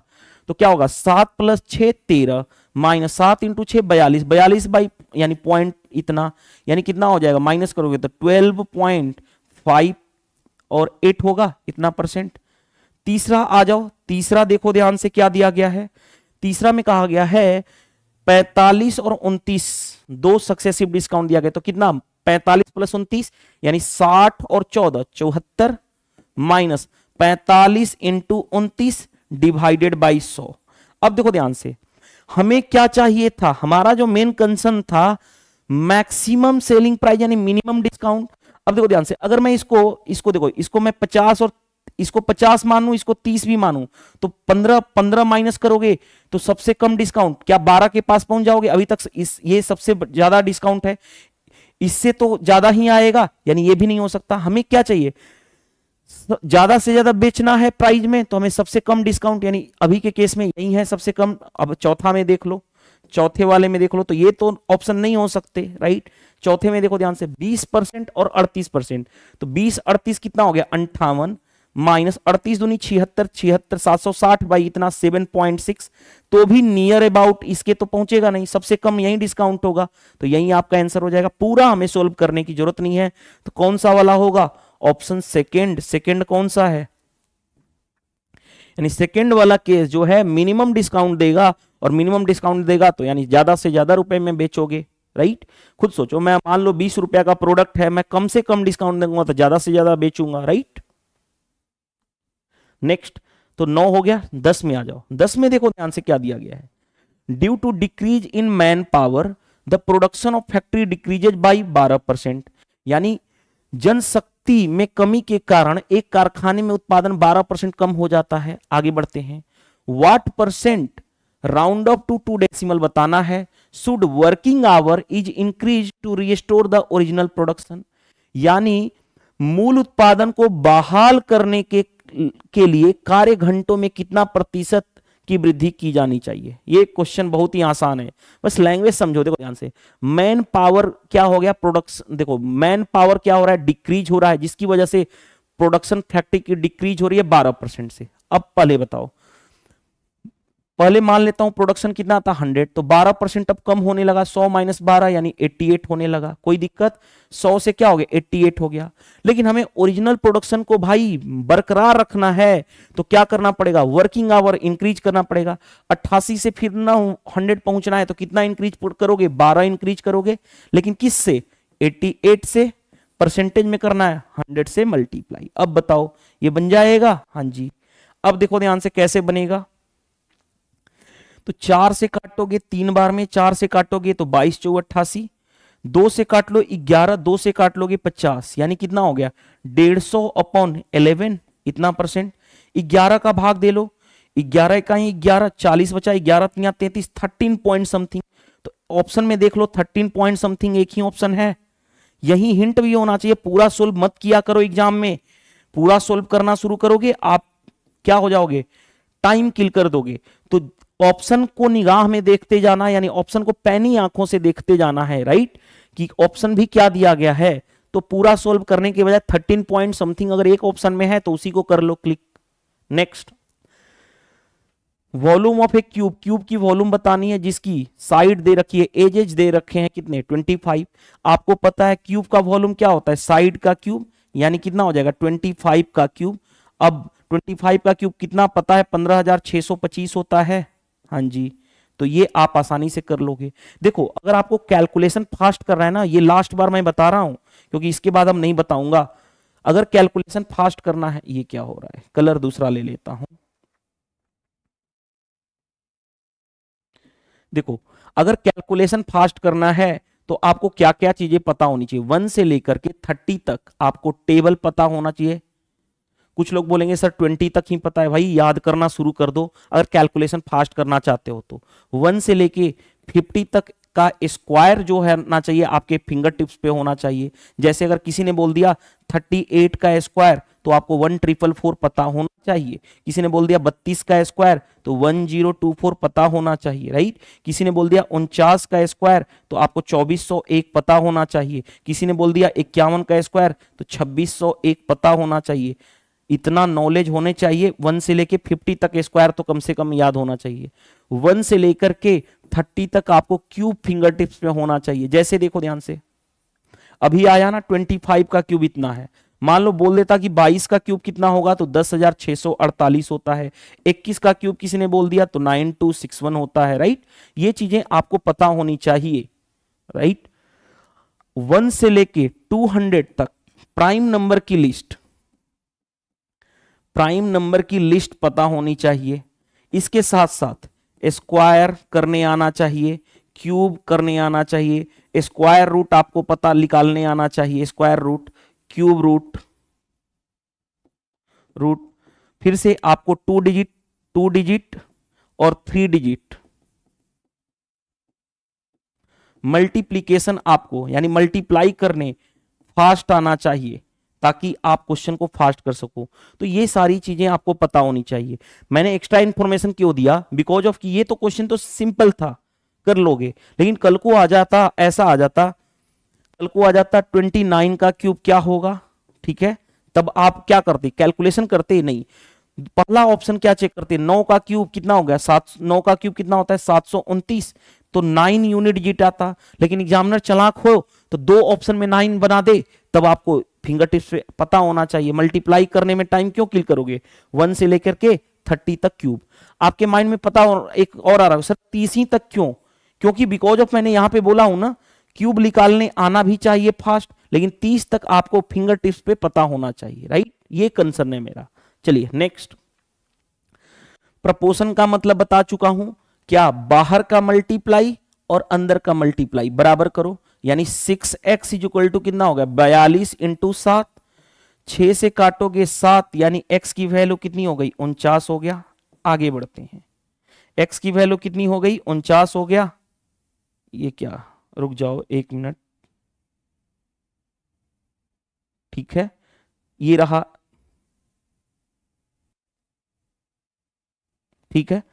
तो क्या होगा 7 + 6 13 माइनस 7 × 6 42, 42 बाई यानी पॉइंट इतना, यानी कितना हो जाएगा माइनस करोगे तो 12.5 और 8 होगा इतना परसेंट। तीसरा आ जाओ, तीसरा देखो ध्यान से क्या दिया गया है, तीसरा में कहा गया है 45 और 29 2 सक्सेसिव डिस्काउंट दिया गया, तो कितना 45 + 29 यानी 60 और 14 74 माइनस 45 × 29 डिवाइडेड बाई 100। अब देखो ध्यान से, हमें क्या चाहिए था, हमारा जो मेन कंसर्न था मैक्सिमम सेलिंग प्राइस यानी मिनिमम डिस्काउंट। अब देखो ध्यान से, अगर मैं इसको देखो, इसको मैं 50 और इसको 50 मानूं, इसको 30 भी मानूं, तो 15 माइनस करोगे तो सबसे कम डिस्काउंट क्या 12 के पास पहुंच जाओगे। अभी तक ये सबसे ज्यादा डिस्काउंट है, इससे तो ज्यादा ही आएगा, यानी ये भी नहीं हो सकता। हमें क्या चाहिए, ज्यादा से ज्यादा बेचना है प्राइस में, तो हमें सबसे कम डिस्काउंट, यानी अभी के केस में यही है सबसे कम। अब चौथा में देख लो, चौथे वाले में देख लो, तो ये तो ऑप्शन नहीं हो सकते, राइट। चौथे में देखो ध्यान से 20% और 38%, तो 20 38 कितना हो गया 58 माइनस 38 दूनी 76 76 760 बाई इतना 7.6, तो भी नियर अबाउट इसके तो पहुंचेगा नहीं, सबसे कम यही डिस्काउंट होगा, तो यही आपका आंसर हो जाएगा। पूरा हमें सोल्व करने की जरूरत नहीं है, तो कौन सा वाला होगा ऑप्शन सेकंड। सेकंड कौन सा है, यानी सेकंड वाला केस जो है मिनिमम डिस्काउंट देगा, और मिनिमम डिस्काउंट देगा तो यानी ज्यादा से ज्यादा रुपए में बेचोगे, राइट। खुद सोचो, मैं मान लो 20 रुपया का प्रोडक्ट है, मैं कम से कम डिस्काउंट दूंगा तो ज्यादा से ज्यादा बेचूंगा, राइट। नेक्स्ट, तो 9 हो गया। 10 में आ जाओ। 10 में देखो ध्यान से क्या दिया गया है, due to decrease in man power the production of factory decreases by 12%, यानी जनशक्ति में कमी के कारण एक कारखाने में उत्पादन 12% कम हो जाता है। आगे बढ़ते हैं, what percent round off to 2 decimal बताना है, should working hour is increase to restore the original production, यानी मूल उत्पादन को बहाल करने के लिए कार्य घंटों में कितना प्रतिशत की वृद्धि की जानी चाहिए। ये क्वेश्चन बहुत ही आसान है, बस लैंग्वेज समझो। देखो ध्यान से, मैन पावर क्या हो गया, प्रोडक्शन देखो मैन पावर क्या हो रहा है डिक्रीज हो रहा है, जिसकी वजह से प्रोडक्शन फैक्ट्री की डिक्रीज हो रही है 12% से। अब पहले बताओ, पहले मान लेता हूं प्रोडक्शन कितना था 100, तो 12% अब कम होने लगा, 100 माइनस 12 यानी 88 होने लगा। कोई दिक्कत, 100 से क्या हो गया 88 हो गया। लेकिन हमें ओरिजिनल प्रोडक्शन को भाई बरकरार रखना है तो क्या करना पड़ेगा, वर्किंग आवर इंक्रीज करना पड़ेगा। 88 से फिर ना 100 पहुंचना है तो कितना इंक्रीज करोगे, 12 इंक्रीज करोगे। लेकिन किससे, 88 से, परसेंटेज में करना है 100 से मल्टीप्लाई। अब बताओ ये बन जाएगा, हाँ जी। अब देखो ध्यान से कैसे बनेगा, तो 4 से काटोगे 3 बार में, 4 से काटोगे तो 22 चौक 88, 2 से काट लो 11, 2 से काट लोगे 50, यानी कितना हो गया 150 अपॉन 11, इतना परसेंट। 11 का भाग दे लो, 11 का ही 11, 40 बचा, 11 तिया 33, 13 पॉइंट समथिंग। तो ऑप्शन में देख लो 13 पॉइंट समथिंग एक ही ऑप्शन है। यही हिंट भी होना चाहिए, पूरा सोल्व मत किया करो एग्जाम में। पूरा सोल्व करना शुरू करोगे आप क्या हो जाओगे, टाइम किल कर दोगे। तो ऑप्शन को निगाह में देखते जाना, यानी ऑप्शन को पैनी आंखों से देखते जाना है, राइट, कि ऑप्शन भी क्या दिया गया है। तो पूरा सोल्व करने के बजाय 13 पॉइंट समथिंग अगर एक ऑप्शन में है तो उसी को कर लो click. Next, volume of a cube, cube की वॉल्यूम बतानी है जिसकी साइड दे रखी है, एजेज दे रखे हैं कितने 25। आपको पता है क्यूब का वॉल्यूम क्या होता है, साइड का क्यूब, यानी कितना हो जाएगा 25 का क्यूब। अब 25 का क्यूब कितना पता है, 15,625 होता है, हाँ जी। तो ये आप आसानी से कर लोगे। देखो अगर आपको कैलकुलेशन फास्ट कर रहा है ना, ये लास्ट बार मैं बता रहा हूं क्योंकि इसके बाद हम नहीं बताऊंगा। अगर कैलकुलेशन फास्ट करना है, ये क्या हो रहा है, कलर दूसरा ले लेता हूं। देखो अगर कैलकुलेशन फास्ट करना है तो आपको क्या क्या चीजें पता होनी चाहिए, 1 से लेकर के 30 तक आपको टेबल पता होना चाहिए। कुछ लोग बोलेंगे सर 20 तक ही पता है, भाई याद करना शुरू कर दो अगर कैलकुलेशन फास्ट करना चाहते हो तो। 1 से लेके 50 तक का स्क्वायर जो है ना चाहिए आपके फिंगर टिप्स पे होना चाहिए। जैसे अगर किसी ने बोल दिया 38 का स्क्वायर तो आपको 1444 पता होना चाहिए। किसी ने बोल दिया 32 का स्क्वायर तो 1024 पता होना चाहिए, राइट। किसी ने बोल दिया 49 का स्क्वायर तो आपको 2401 पता होना चाहिए। किसी ने बोल दिया 51 का स्क्वायर तो 2601 पता होना चाहिए। इतना नॉलेज होने चाहिए। 1 से लेके 50 तक स्क्वायर तो कम से कम याद होना चाहिए। 1 से लेकर के 30 तक आपको क्यूब फिंगर टिप्स में होना चाहिए। जैसे देखो ध्यान से, अभी आया ना 25 का क्यूब इतना है, मान लो बोल देता कि 22 का क्यूब कितना होगा तो 10,648 होता है। 21 का क्यूब किसी ने बोल दिया तो 9261 होता है, राइट। ये चीजें आपको पता होनी चाहिए, राइट। 1 से लेके 200 तक प्राइम नंबर की लिस्ट, प्राइम नंबर की लिस्ट पता होनी चाहिए। इसके साथ साथ स्क्वायर करने आना चाहिए, क्यूब करने आना चाहिए, स्क्वायर रूट आपको पता निकालने आना चाहिए, स्क्वायर रूट, क्यूब रूट, फिर से आपको 2 डिजिट और 3 डिजिट मल्टीप्लीकेशन आपको यानी मल्टीप्लाई करने फास्ट आना चाहिए ताकि आप क्वेश्चन को फास्ट कर सको। तो ये सारी चीजें आपको पता होनी चाहिए। मैंने एक्स्ट्रा इंफॉर्मेशन क्यों दिया, बिकॉज ऑफ कि ये तो क्वेश्चन तो सिंपल था, कर लोगे, लेकिन कल को आ जाता, ऐसा आ जाता, कल को आ जाता 29 का क्यूब क्या होगा, ठीक है, तब आप क्या करते, कैलकुलेशन करते नहीं, पहला ऑप्शन क्या चेक करते, 9 का क्यूब कितना हो गया, 9 का क्यूब कितना होता है 729, तो 9 यूनिट डिजिट आता। लेकिन एग्जामिनर चालाक हो तो 2 ऑप्शन में 9 बना दे, तब आपको फिंगर टिप्स पे पता होना चाहिए। मल्टीप्लाई करने में टाइम क्यों किल करोगे, 1 से लेकर के 30 तक क्यूब। आपके माइंड में पता एक और आ रहा है सर 30 ही तक क्यों, क्योंकि बिकॉज ऑफ मैंने यहां पे बोला हूं ना, क्यूब निकालने आना भी चाहिए फास्ट, लेकिन 30 तक आपको फिंगर टिप्स पे पता होना चाहिए, राइट। ये कंसर्न है मेरा। चलिए नेक्स्ट, प्रपोर्शन का मतलब बता चुका हूं, क्या बाहर का मल्टीप्लाई और अंदर का मल्टीप्लाई बराबर करो, यानी 6x इक्वल टू कितना हो गया 42 इंटू 7, 6 से काटोगे 7 यानी x की वैल्यू कितनी हो गई 49 हो गया। आगे बढ़ते हैं, x की वैल्यू कितनी हो गई 49 हो गया। ये क्या, रुक जाओ 1 मिनट, ठीक है, ये रहा, ठीक है।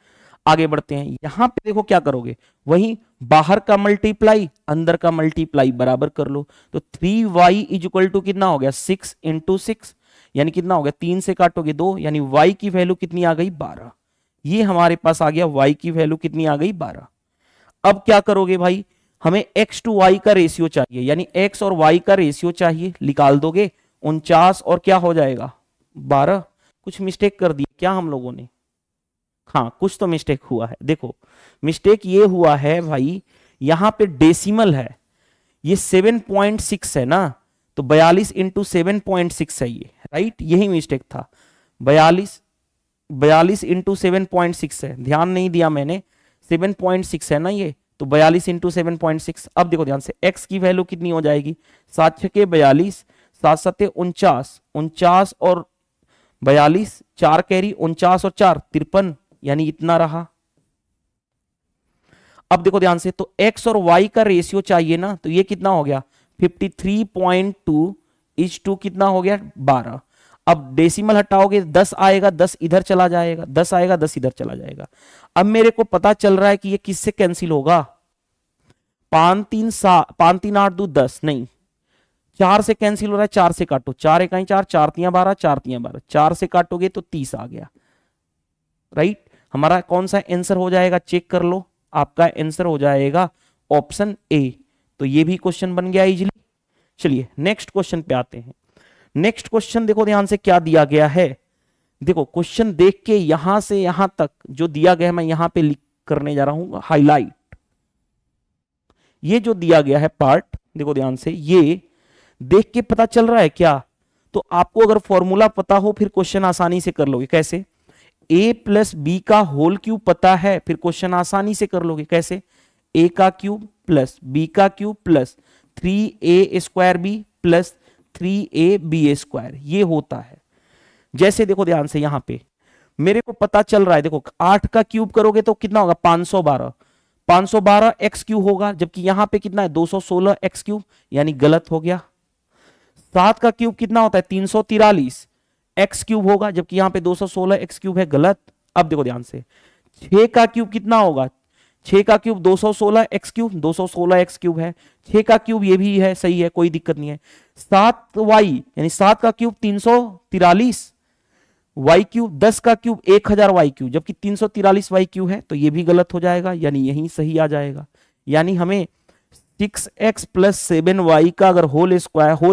आगे बढ़ते हैं, यहां पे देखो क्या करोगे, वही बाहर का मल्टीप्लाई अंदर का मल्टीप्लाई बराबर कर लो। तो 3y इक्वल टू कितना हो गया 6 इंटू 6, यानी कितना हो गया, 3 से काटोगे 2, यानी y की वैल्यू कितनी आ गई 12। ये हमारे पास आ गया, y की वैल्यू कितनी आ गई 12। अब क्या करोगे भाई, हमें x टू y का रेशियो चाहिए, यानी x और y का रेशियो चाहिए, निकाल दोगे 49 और क्या हो जाएगा 12। कुछ मिस्टेक कर दी क्या हम लोगों ने, हाँ कुछ तो मिस्टेक हुआ है। देखो मिस्टेक ये हुआ है भाई, यहां पे डेसिमल है, ये 7.6 है ना, तो 42 इंटू 7.6 है ये, राइट, यही मिस्टेक था। 42 इंटू 7.6 है, ध्यान नहीं दिया मैंने, 7.6 है ना ये, तो 42 इंटू 7.6। अब देखो ध्यान से, x की वैल्यू कितनी हो जाएगी, 7 छके 42, 7 सत्ते 49, 49 और 42, 4 कैरी, 49 और 4 53, यानी इतना रहा। अब देखो ध्यान से, तो x और y का रेशियो चाहिए ना, तो ये कितना हो गया 53.2 इज टू कितना हो गया 12। अब डेसिमल हटाओगे 10 आएगा, 10 इधर चला जाएगा, 10 आएगा 10 इधर चला जाएगा। अब मेरे को पता चल रहा है कि ये किससे कैंसिल होगा, 5 3 8 2 10 नहीं, 4 से कैंसिल हो रहा है, 4 से काटो, 4 इकाई 4, 4 तियां 12, 4 तियां 12, 4 से काटोगे तो 30 आ गया, राइट। हमारा कौन सा आंसर हो जाएगा, चेक कर लो, आपका आंसर हो जाएगा ऑप्शन ए। तो ये भी क्वेश्चन बन गया इजीली। चलिए नेक्स्ट क्वेश्चन पे आते हैं। नेक्स्ट क्वेश्चन देखो ध्यान से क्या दिया गया है, देखो क्वेश्चन देख के यहां से यहां तक जो दिया गया है मैं यहां पे लिख करने जा रहा हूं हाईलाइट। ये जो दिया गया है पार्ट, देखो ध्यान से, ये देख के पता चल रहा है क्या, तो आपको अगर फॉर्मूला पता हो फिर क्वेश्चन आसानी से कर लोगे। कैसे, a प्लस बी का होल क्यूब पता है, फिर क्वेश्चन आसानी से कर लोगे। कैसे, a का क्यूब प्लस b का cube plus 3a square B plus 3ab square, ये होता है। जैसे देखो ध्यान से, यहां पे मेरे को पता चल रहा है, देखो 8 का क्यूब करोगे तो कितना होगा 512, 512 एक्स क्यूब होगा, जबकि यहां पे कितना है 216 एक्स क्यूब, यानी गलत हो गया। 7 का क्यूब कितना होता है 343 एक्स क्यूब होगा, जबकि यहां पे 216 एक्स क्यूब है, गलत। अब देखो ध्यान से, 6 का क्यूब कितना होगा, 6 का cube 216 x cube, 216 x cube है, 6 का क्यूब ये भी है, सही है, कोई दिक्कत नहीं है। 7y यानी 7 का क्यूब 343 वाई क्यूब, 10 का क्यूब 1000 वाई क्यूब, जबकि 343 वाई क्यूब है, तो ये भी गलत हो जाएगा, यानी यही सही आ जाएगा। यानी हमें 6x प्लस 7y का अगर होल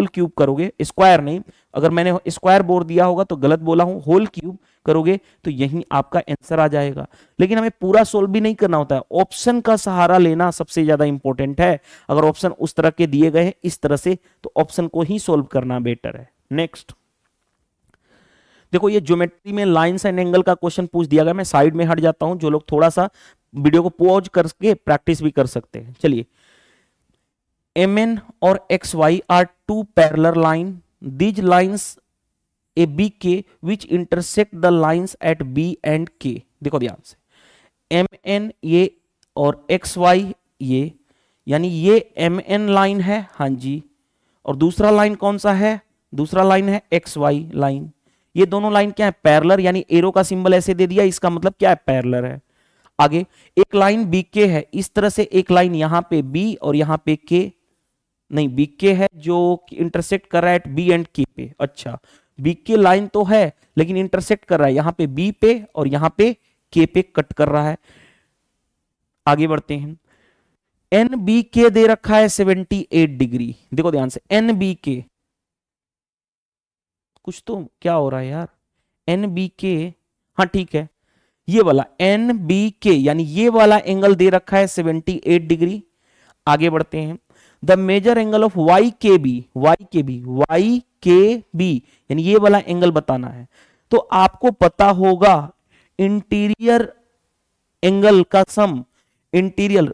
क्यूब करोगे, स्क्वायर नहीं, अगर मैंने स्क्वायर बोल दिया होगा तो गलत बोला हूं, होल क्यूब करोगे तो यही आपका आंसर आ जाएगा। लेकिन हमें पूरा सोल्व भी नहीं करना होता है, ऑप्शन का सहारा लेना सबसे ज्यादा इंपॉर्टेंट है। अगर ऑप्शन उस तरह के दिए गए हैं इस तरह से, तो ऑप्शन को ही सोल्व करना बेटर है। नेक्स्ट देखो, ये ज्योमेट्री में लाइंस एंड एंगल का क्वेश्चन पूछ दिया गया। मैं साइड में हट जाता हूं, जो लोग थोड़ा सा वीडियो को पॉज करके प्रैक्टिस भी कर सकते हैं। चलिए, MN और XY are two parallel line. These lines A B K which intersect the lines at B and K. देखो ध्यान से, MN ये और XY ये, यानी ये MN लाइन है, हाँ जी, और दूसरा लाइन कौन सा है, दूसरा लाइन है XY लाइन। ये दोनों लाइन क्या है, पैरेलल, यानी एरो का सिंबल ऐसे दे दिया, इसका मतलब क्या है, पैरेलल है। आगे एक लाइन BK है, इस तरह से एक लाइन यहां पे B और यहां पे K, नहीं BK है जो इंटरसेक्ट कर रहा है B एंड K पे। अच्छा, BK लाइन तो है लेकिन इंटरसेक्ट कर रहा है यहाँ पे B पे और यहाँ पे K पे कट कर रहा है। आगे बढ़ते हैं, NBK दे रखा है 78 डिग्री। देखो ध्यान से, NBK, कुछ तो क्या हो रहा है यार, NBK, हाँ ठीक है, ये वाला NBK यानी ये वाला एंगल दे रखा है 78 डिग्री। आगे बढ़ते हैं, the major angle of YKB, YKB यानी ये वाला एंगल बताना है। तो आपको पता होगा इंटीरियर एंगल का सम, इंटीरियर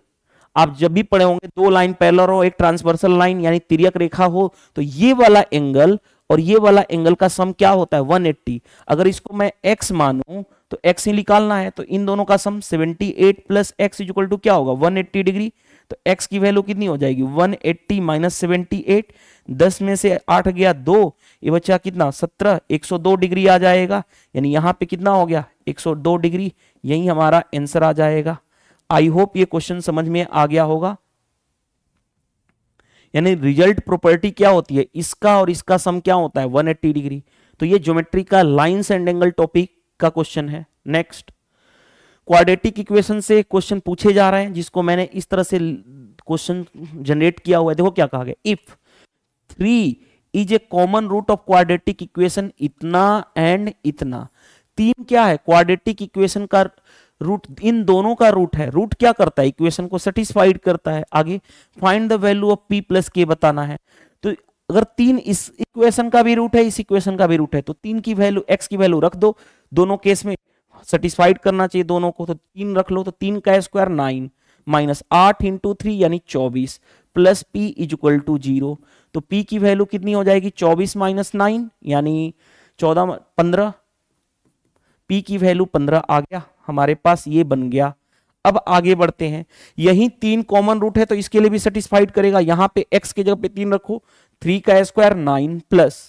आप जब भी पढ़े होंगे, दो लाइन पैरेलल हो, एक ट्रांसवर्सल लाइन यानी तिर्यक रेखा हो, तो ये वाला एंगल और ये वाला एंगल का सम क्या होता है 180। अगर इसको मैं x मानूं तो x ही निकालना है, तो इन दोनों का सम 78 प्लस x इक्वल टू क्या होगा 180 डिग्री। तो x की वैल्यू कितनी हो जाएगी 180 माइनस 78, 10 में से 8 गया 2, ये बचा कितना 17, 102 डिग्री आ जाएगा। यानी यहां पे कितना हो गया 102 डिग्री, यही हमारा आंसर आ जाएगा। आई होप ये क्वेश्चन समझ में आ गया होगा। यानी रिजल्ट प्रॉपर्टी क्या होती है, इसका और इसका सम क्या होता है 180 डिग्री। तो ये ज्योमेट्री का लाइंस एंड एंगल टॉपिक का क्वेश्चन है। नेक्स्ट, क्वाड्रेटिक इक्वेशन से क्वेश्चन पूछे जा रहे हैं, जिसको मैंने इस तरह से क्वेश्चन जनरेट किया हुआ है। देखो क्या कहा गया, if 3 is a common root of quadratic equation इतना एंड इतना। 3 क्या है, क्वाड्रेटिक इक्वेशन का रूट, इन दोनों का रूट है। रूट क्या करता है, इक्वेशन को सेटिस्फाइड करता है। आगे find the value of p plus के बताना है। तो अगर 3 इस इक्वेशन का भी रूट है, इस इक्वेशन का भी रूट है, तो 3 की वैल्यू, x की वैल्यू रख दो। दोनों केस में सेटिस्फाइड करना चाहिए दोनों को, तो 3 रख लो। तो 3 का स्क्वायर 9 माइनस 8 इंटू 3 यानी 24 plus p is equal to 0। तो p की वैल्यू कितनी हो जाएगी, 24 माइनस 9 यानी 15। p की वैल्यू 15 आ गया हमारे पास, ये बन गया। अब आगे बढ़ते हैं, यही 3 कॉमन रूट है तो इसके लिए भी सेटिस्फाइड करेगा। यहां पे x की जगह पे 3 रखो, 3 का स्क्वायर 9 प्लस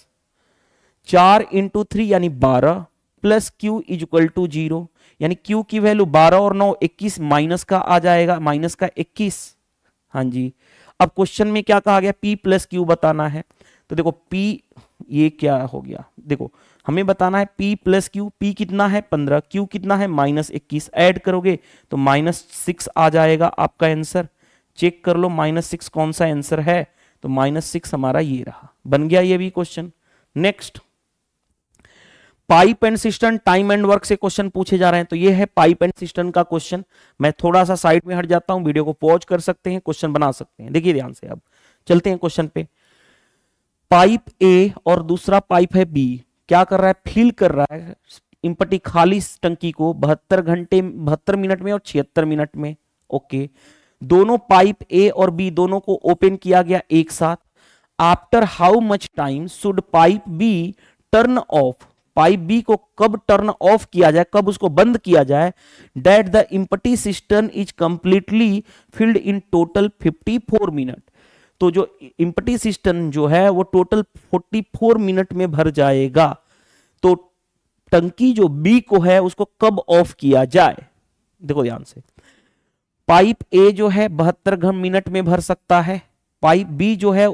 4 इंटू 3 यानी 12 plus q is equal to 0, यानी q की वैल्यू 12 और 9 21, माइनस का आ जाएगा, माइनस का 21। हाँ जी, अब क्वेश्चन में क्या कहा गया, p प्लस q बताना है। तो देखो p, ये क्या हो गया, देखो हमें बताना है p प्लस q। p कितना है 15, q कितना है माइनस 21, ऐड करोगे तो -6 आ जाएगा आपका आंसर। चेक कर लो -6 कौन सा आंसर है, तो -6 हमारा ये रहा, बन गया ये भी question. Next, pipe and system time and work से क्वेश्चन पूछे जा रहे हैं। तो ये है पाइप एंड सिस्टम का क्वेश्चन। मैं थोड़ा सा साइड में हट जाता हूं, वीडियो को पॉज कर सकते हैं, क्वेश्चन बना सकते हैं। देखिए ध्यान से, अब चलते हैं क्वेश्चन पे। पाइप ए और दूसरा पाइप है बी, क्या कर रहा है, फिल कर रहा है इम्पटी खाली टंकी को 72 मिनट में और 76 मिनट में। ओके, दोनों पाइप ए और बी दोनों को ओपन किया गया एक साथ। After how much time should pipe be turn off, pipe be को कब टर्न ऑफ किया जाए, कब उसको बंद किया जाए, that the empty system is completely filled in total 54 minute. तो जो इम्पटी सिस्टम जो है वो टोटल 44 मिनट में भर जाएगा। तो टंकी जो बी को है उसको कब ऑफ किया जाए, देखो ध्यान से। पाइप ए जो है 72 मिनट में भर सकता है, पाइप बी जो है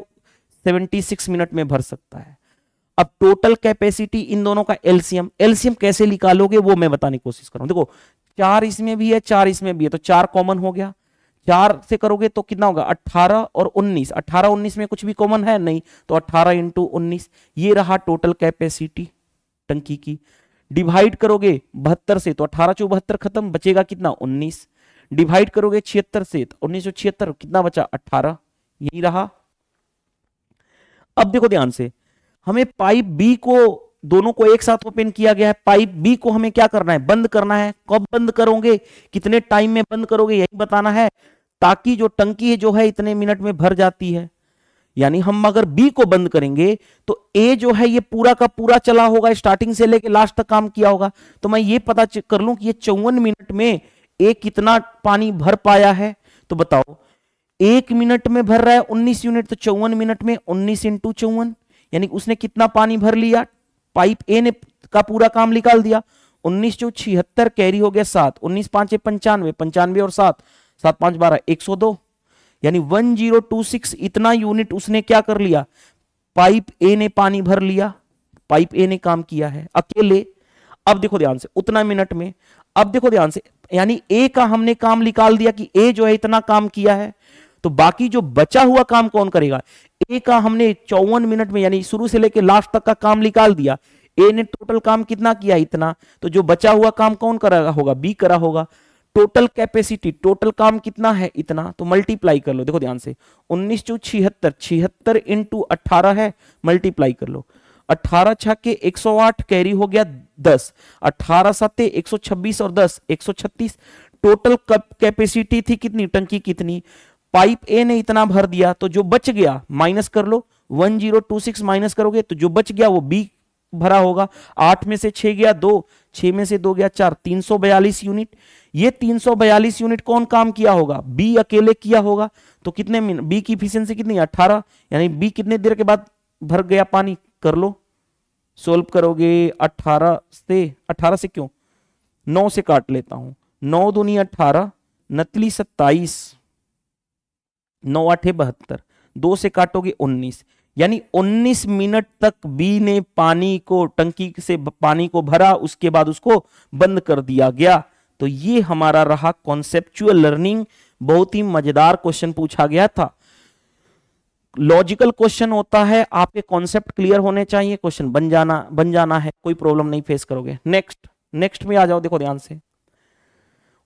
76 मिनट में भर सकता है। अब टोटल कैपेसिटी इन दोनों का एलसीएम, एलसीएम कैसे निकालोगे वो मैं बताने की कोशिश कर रहा हूं। देखो 4 इसमें भी है, 4 इसमें भी है, तो 4 कॉमन हो गया। 4 से करोगे तो कितना होगा, 18 और 19। 18 19 में कुछ भी कॉमन है नहीं, तो 18 इंटू 19, ये रहा टोटल कैपेसिटी टंकी की। डिवाइड करोगे 72 से तो 18 × 72 खत्म, बचेगा कितना 19। डिवाइड करोगे 76 से तो 1976, कितना बचा 18, यही रहा। अब देखो ध्यान से, हमें पाइप बी को दोनों को एक साथ ओपन किया गया है। पाइप बी को हमें क्या करना है, बंद करना है। कब बंद करोगे, कितने टाइम में बंद करोगे, यही बताना है, ताकि जो टंकी है जो है इतने मिनट में भर जाती है। यानी हम अगर बी को बंद करेंगे तो ए जो है ये पूरा का पूरा चला होगा, स्टार्टिंग से लेके लास्ट तक काम किया होगा। तो मैं ये पता कर लूं कि ये 54 मिनट में ए कितना पानी भर पाया है। तो बताओ, 1 मिनट में भर रहा है 19 यूनिट, तो 54 मिनट में 19 इंटू 54, यानी उसने कितना पानी भर लिया, पाइप ए ने का पूरा काम निकाल दिया। 19 × 76 कैरी हो गया 7, 19 5 95, 95 और 7, 7 5 12, 102, यानी 1026 इतना यूनिट उसने क्या कर लिया, पाइप ए ने पानी भर लिया, पाइप ए ने काम किया है अकेले। अब देखो ध्यान से, उतना मिनट में। अब देखो ध्यान से, यानी ए का हमने काम निकाल दिया कि ए जो है इतना काम किया है, तो बाकी जो बचा हुआ काम कौन करेगा, ए का हमने 54 मिनट में यानी शुरू से लेकर लास्ट तक का काम निकाल दिया। ए ने टोटल काम कितना किया, इतना, तो जो बचा हुआ काम कौन करा होगा, बी करा होगा। टोटल कैपेसिटी, टोटल काम कितना है, इतना, तो मल्टीप्लाई कर लो। देखो ध्यान से, 19 × 76, 76 इंटू 18 है, मल्टीप्लाई कर लो। 18 छक्के 108 कैरी हो गया 10, 18 सत्ते 126 और 10 136। टोटल कैपेसिटी थी कितनी, टंकी कितनी, पाइप ए ने इतना भर दिया, तो जो बच गया माइनस कर लो। 1026 माइनस करोगे तो जो बच गया वो बी भरा होगा। 8 में से 6 गया 2, 6 में से 2 गया 4, 342 यूनिट। ये 342 यूनिट कौन काम किया होगा, बी अकेले किया होगा। तो कितने मिनट, बी की इफिशियंसी कितनी, 18, यानी बी कितने देर के बाद भर गया पानी, कर लो, सोल्व करोगे। 18 से क्यों, 9 से काट लेता हूं, 9 दूनी 18, नतली 27, 9 8 72, 2 से काटोगे 19, यानी 19 मिनट तक बी ने पानी को, टंकी से पानी को भरा, उसके बाद उसको बंद कर दिया गया। तो ये हमारा रहा कॉन्सेप्चुअल लर्निंग। बहुत ही मजेदार क्वेश्चन पूछा गया था। लॉजिकल क्वेश्चन होता है, आपके कॉन्सेप्ट क्लियर होने चाहिए, क्वेश्चन बन जाना है, कोई प्रॉब्लम नहीं फेस करोगे। नेक्स्ट में आ जाओ, देखो ध्यान से।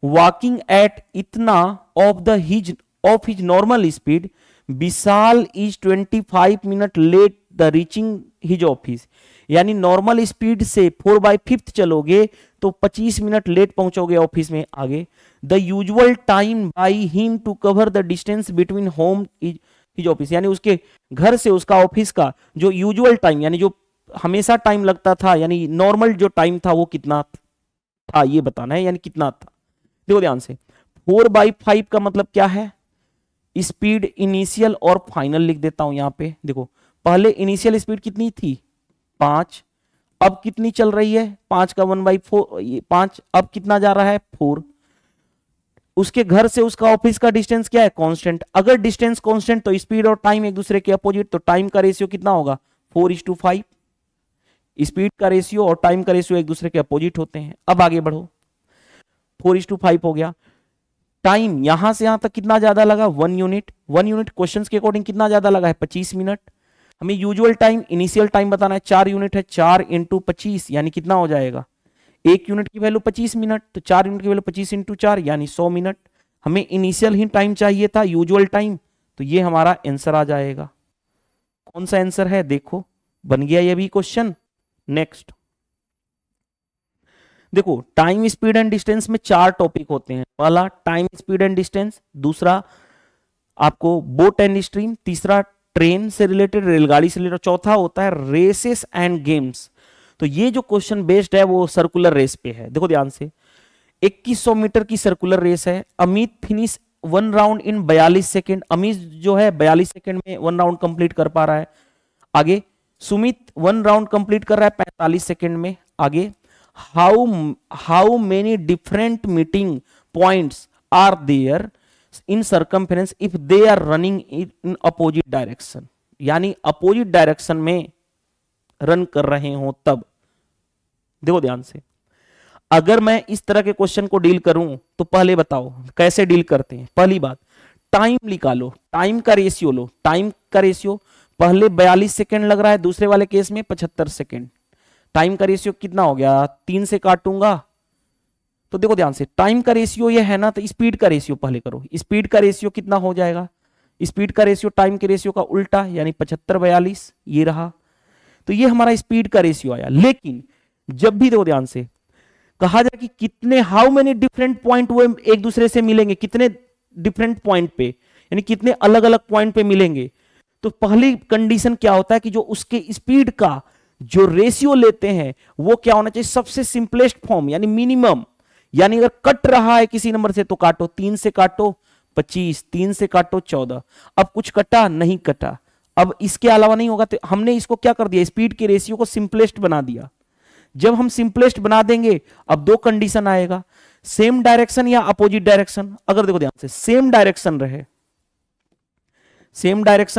वॉकिंग एट इतना of his normal speed, Vishal is 25 minute let the reaching his office. यानी नॉर्मल स्पीड से 4/5 चलोगे तो 25 मिनट लेट पहुंचोगे ऑफिस में। आगे, the usual time by him to cover the distance between home his office, यानी उसके घर से उसका ऑफिस का जो यूजुअल टाइम, यानी जो हमेशा टाइम लगता था, यानी नॉर्मल जो टाइम था वो कितना था, ये बताना है, यानी कितना था। देखो ध्यान से, 4/5 का मतलब क्या है, स्पीड इनिशियल और फाइनल लिख देता हूं यहां पे। देखो पहले इनिशियल स्पीड कितनी थी 5, अब कितनी चल रही है 5 का 1/4, 5, अब कितना जा रहा है 4। उसके घर से उसका ऑफिस का डिस्टेंस क्या है, कांस्टेंट। अगर डिस्टेंस कांस्टेंट तो स्पीड और टाइम एक दूसरे के अपोजिट, तो टाइम का रेशियो कितना होगा 4:5। स्पीड का रेशियो और टाइम का रेशियो एक दूसरे के अपोजिट होते हैं। अब आगे बढ़ो, 4:5 हो गया। टाइम यहां से यहां तक कितना ज्यादा लगा 1 यूनिट। 1 यूनिट क्वेश्चन के अकॉर्डिंग कितना ज्यादा लगा है 25 मिनट। हमें यूजुअल टाइम, इनिशियल टाइम बताना है, 4 यूनिट है, 4 × 25 यानी कितना हो जाएगा, 1 यूनिट की वैल्यू 25 मिनट, तो 4 यूनिट की वैल्यू 25 × 4 यानी 100 मिनट। हमें इनिशियल ही टाइम चाहिए था, यूजुअल टाइम, तो ये हमारा आंसर आ जाएगा। कौन सा आंसर है, देखो बन गया ये भी क्वेश्चन। नेक्स्ट देखो, टाइम, स्पीड एंड डिस्टेंस में 4 टॉपिक होते हैं। पहला टाइम, स्पीड एंड डिस्टेंस, दूसरा आपको बोट एंड स्ट्रीम, तीसरा ट्रेन से रिलेटेड, रेलगाड़ी से रिलेटेड, चौथा होता है रेसेस एंड गेम्स। तो ये जो क्वेश्चन बेस्ड है वो सर्कुलर रेस पे है। देखो ध्यान से, 2100 मीटर की सर्कुलर रेस है। Amit finish 1 round in 42 second. Amit जो है 42 सेकेंड में 1 राउंड कंप्लीट कर पा रहा है। आगे, सुमित 1 राउंड कंप्लीट कर रहा है 45 सेकेंड में। आगे, how many different meeting points are there in circumference if they are running in opposite direction, यानी अपोजिट डायरेक्शन में रन कर रहे हो तब। देखो ध्यान से, अगर मैं इस तरह के क्वेश्चन को डील करूं तो पहले बताओ कैसे डील करते हैं। पहली बात, टाइम निकालो, टाइम का रेशियो लो। टाइम का रेशियो पहले 42 सेकेंड लग रहा है, दूसरे वाले केस में 75 सेकेंड। टाइम का रेशियो कितना हो गया, 3 से काटूंगा तो देखो ध्यान से, टाइम का रेशियो ये है ना, तो स्पीड का रेशियो पहले करो। स्पीड का रेशियो कितना हो जाएगा, स्पीड का रेशियो टाइम के रेशियो का उल्टा, यानी 75/42 ये रहा। तो ये हमारा स्पीड का रेशियो आया। लेकिन जब भी देखो ध्यान से कहा जाए कि कितने, हाउ मेनी डिफरेंट पॉइंट वो एक दूसरे से मिलेंगे, कितने डिफरेंट पॉइंट पे, यानी कितने अलग अलग पॉइंट पे मिलेंगे, तो पहली कंडीशन क्या होता है कि जो उसके स्पीड का जो रेशियो लेते हैं वो क्या होना चाहिए, सबसे सिंपलेस्ट फॉर्म, यानी मिनिमम। यानी अगर कट रहा है किसी नंबर से तो काटो, 3 से काटो 25, 3 से काटो 14। अब कुछ कटा नहीं कटा, अब इसके अलावा नहीं होगा, तो हमने इसको क्या कर दिया, स्पीड के रेशियो को सिंपलेस्ट बना दिया। जब हम सिंपलेस्ट बना देंगे, अब 2 कंडीशन आएगा, सेम डायरेक्शन या अपोजिट डायरेक्शन। अगर देखो ध्यान से, सेम डायरेक्शन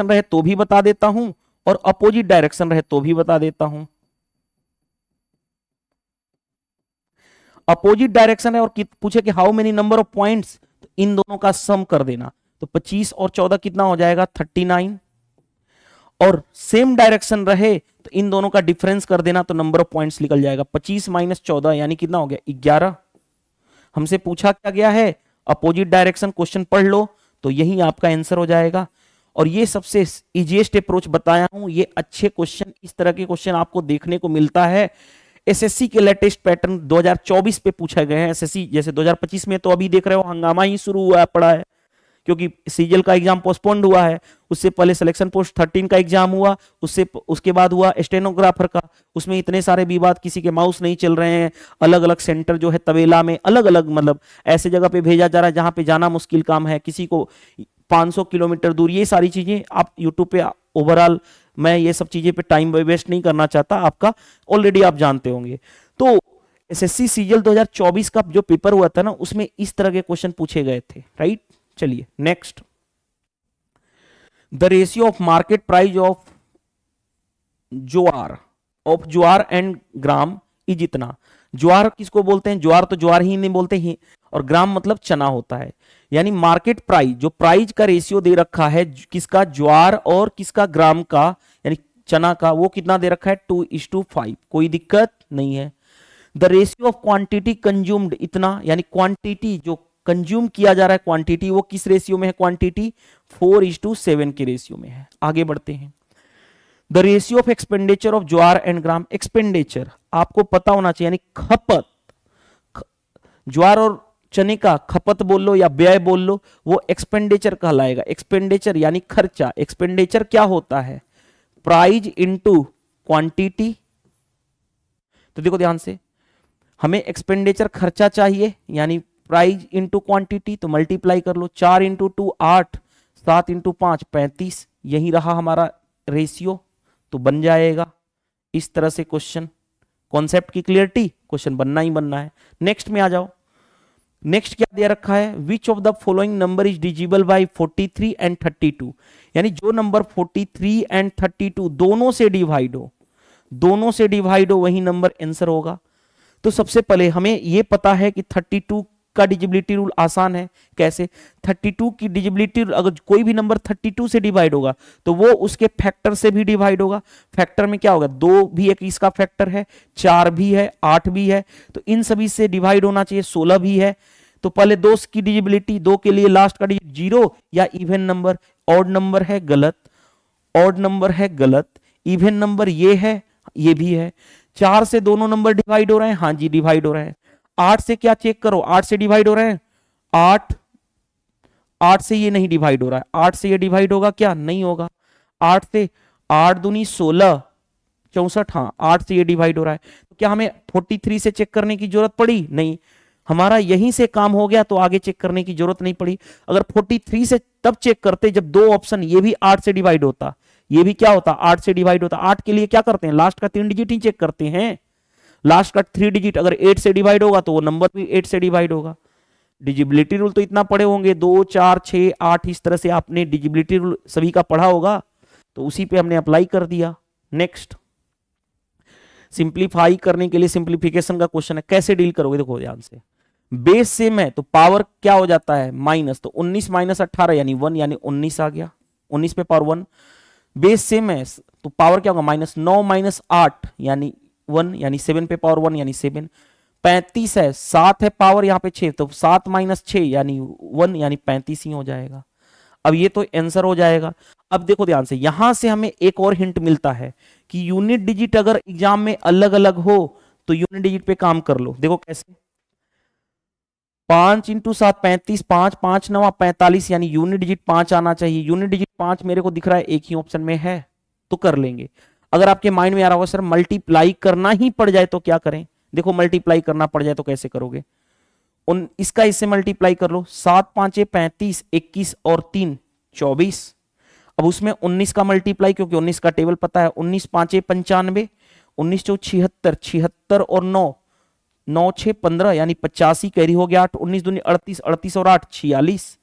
रहे तो भी बता देता हूं, और अपोजिट डायरेक्शन रहे तो भी बता देता हूं। अपोजिट डायरेक्शन है और पूछे कि how many number of points, तो इन दोनों का सम कर देना, तो 25 और 14 कितना हो जाएगा 39। और सेम डायरेक्शन रहे तो इन दोनों का डिफरेंस कर देना, तो नंबर ऑफ पॉइंट्स निकल जाएगा। 25 - 14 यानी कितना हो गया 11। हमसे पूछा क्या गया है, अपोजिट डायरेक्शन। क्वेश्चन पढ़ लो तो यही आपका आंसर हो जाएगा। और ये सबसे इजीएस्ट अप्रोच बताया हूं। ये अच्छे क्वेश्चन, इस तरह के क्वेश्चन आपको देखने को मिलता है। एसएससी के लेटेस्ट पैटर्न 2024 पे पूछा गए हैं। एसएससी जैसे 2025 में तो अभी देख रहे हो हंगामा ही शुरू हुआ पड़ा है, क्योंकि सीजीएल का एग्जाम पोस्टपोन्ड हुआ है। उससे पहले सिलेक्शन पोस्ट 13 का एग्जाम हुआ, उसके बाद हुआ स्टेनोग्राफर का। उसमें इतने सारे विवाद, किसी के माउस नहीं चल रहे हैं, अलग अलग सेंटर जो है तबेला में अलग अलग, मतलब ऐसे जगह पे भेजा जा रहा है जहां पे जाना मुश्किल काम है, किसी को 500 किलोमीटर दूर। ये सारी चीजें आप यूट्यूब पे, ओवरऑल मैं ये सब चीजें पे टाइम वेस्ट नहीं करना चाहता आपका, ऑलरेडी आप जानते होंगे। तो एसएससी सीजीएल 2024 का जो पेपर हुआ था ना, उसमें इस तरह के क्वेश्चन पूछे गए थे, राइट। चलिए next, the ratio of market price of jowar of jowar and gram is इतना। ज्वार किसको बोलते हैं? ज्वार तो ज्वार ही नहीं बोलते ही, और ग्राम मतलब चना होता है। यानी मार्केट प्राइस, जो प्राइस का रेशियो दे रखा है किसका? ज्वार और किसका? ग्राम का, यानी चना का, वो कितना दे रखा है? 2:5। कोई दिक्कत नहीं है। The ratio of quantity consumed इतना, यानी क्वांटिटी जो कंज्यूम किया जा रहा है क्वांटिटी, वो किस रेशियो में है? क्वांटिटी 4:7 के रेशियो में है। आगे बढ़ते हैं। The ratio of expenditure of jowar and gram, expenditure आपको पता होना चाहिए, यानी खपत, ज्वार और चने का खपत बोल लो या व्यय बोल लो, वो एक्सपेंडिचर कहलाएगा। एक्सपेंडिचर यानी खर्चा। एक्सपेंडिचर क्या होता है? Price into quantity. तो देखो ध्यान से, हमें एक्सपेंडिचर खर्चा चाहिए, यानी प्राइस इनटू क्वांटिटी, तो मल्टीप्लाई कर लो। 4 × 2 8, 7 × 5 35, यही रहा हमारा रेशियो, तो बन जाएगा इस तरह से क्वेश्चन। कॉन्सेप्ट की क्लियरिटी, क्वेश्चन बनना ही बनना है। नेक्स्ट में आ जाओ। नेक्स्ट क्या दे रखा है? Which of the following number is divisible by 43 and 32, यानी जो नंबर 43 एंड 32 दोनों से डिवाइड हो, दोनों से डिवाइड हो, वही नंबर आंसर होगा। तो सबसे पहले हमें यह पता है कि 32 का डिजिबिलिटी रूल आसान है। कैसे? 32 की डिजिबिलिटी, अगर कोई भी नंबर 32 से डिवाइड होगा तो वो उसके फैक्टर से भी डिवाइड होगा। फैक्टर में क्या होगा? 2 भी एक इसका फैक्टर है, 4 भी है, 8 भी है, तो इन सभी से डिवाइड होना चाहिए। 16 भी है। तो पहले 2 की डिजिबिलिटी, 2 के लिए लास्ट का डिजिट 0 या इवन नंबर। ऑड नंबर है, गलत। ऑड नंबर है, गलत। इवन नंबर ये है, ये भी है। 4 से दोनों नंबर डिवाइड हो रहे हैं, हाँ जी डिवाइड हो रहे हैं। 8 से क्या चेक करो? 8 से डिवाइड हो रहे हैं, 8 से ये नहीं डिवाइड हो रहा है। 8 से ये डिवाइड होगा क्या? नहीं होगा। 8 से 8 दूनी 16, 64, हाँ 8 से ये डिवाइड हो रहा है। तो क्या हमें 43 से चेक करने की जरूरत पड़ी? नहीं, हमारा यहीं से काम हो गया, तो आगे चेक करने की जरूरत नहीं पड़ी। अगर 43 से तब चेक करते जब 2 ऑप्शन, ये भी 8 से डिवाइड होता, ये भी क्या होता? 8 से डिवाइड होता। 8 के लिए क्या करते हैं? लास्ट का 3 डिजिट ही चेक करते हैं। लास्ट का 3 डिजिट अगर 8 से डिवाइड होगा तो वो नंबर भी 8 से डिवाइड होगा। डिजिबिलिटी रूल तो इतना पढ़े होंगे, 2 4 6 8, इस तरह से आपने डिजिबिलिटी रूल सभी का पढ़ा होगा, तो उसी पे हमने अप्लाई कर दिया। नेक्स्ट, सिंप्लीफाई करने के लिए सिंप्लीफिकेशन का क्वेश्चन है, कैसे डील करोगे? देखो ध्यान से, बेस सेम है तो पावर क्या हो जाता है? माइनस, तो 19 - 18 यानी 1, यानी 19 आ गया। 19 पे पावर 1। बेस सेम है तो पावर क्या होगा? -9 - 8 यानी 1, यानी 7 पे पावर 1 यानी 7। 35 है, 7 है पावर यहाँ पे 6, तो 7 - 6 यानी 1, यानी 35 ही हो जाएगा। अब ये तो आंसर हो जाएगा। अब देखो ध्यान से, यहां से हमें एक और हिंट मिलता है कि यूनिट डिजिट अगर एग्जाम में अलग अलग हो तो यूनिट डिजिट पे काम कर लो। देखो कैसे, 5 × 7 35, 5 5 9 45, यानी यूनिट डिजिट 5 आना चाहिए। यूनिट डिजिट 5 मेरे को दिख रहा है एक ही ऑप्शन में है, तो कर लेंगे। अगर आपके माइंड में आ रहा होगा सर मल्टीप्लाई करना ही पड़ जाए तो क्या करें? देखो मल्टीप्लाई करना पड़ जाए तो कैसे करोगे? इसका इससे मल्टीप्लाई कर लो। 7 5 35, 21 और 3 24। अब उसमें 19 का मल्टीप्लाई, क्योंकि 19 का टेबल पता है। 19 5 95, 19 4 76, 76 और 9, 9 6 15, यानी 85 कैरी हो गया। 8 19 दूनी 38, 38 और 8 46,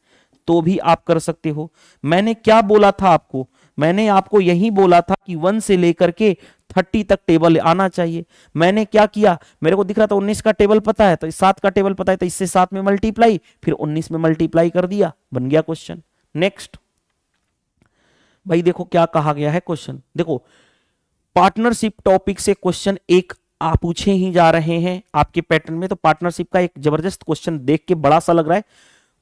तो भी आप कर सकते हो। मैंने क्या बोला था आपको? मैंने आपको यही बोला था कि 1 से लेकर के 30 तक टेबल आना चाहिए। मैंने क्या किया? मेरे को दिख रहा था 19 का टेबल पता है, तो 7 का टेबल पता है, तो इससे 7 में मल्टीप्लाई, फिर 19 में मल्टीप्लाई कर दिया, बन गया क्वेश्चन। नेक्स्ट भाई देखो क्या कहा गया है क्वेश्चन। देखो पार्टनरशिप टॉपिक से क्वेश्चन एक आप पूछे ही जा रहे हैं आपके पैटर्न में, तो पार्टनरशिप का एक जबरदस्त क्वेश्चन देख के बड़ा सा लग रहा है,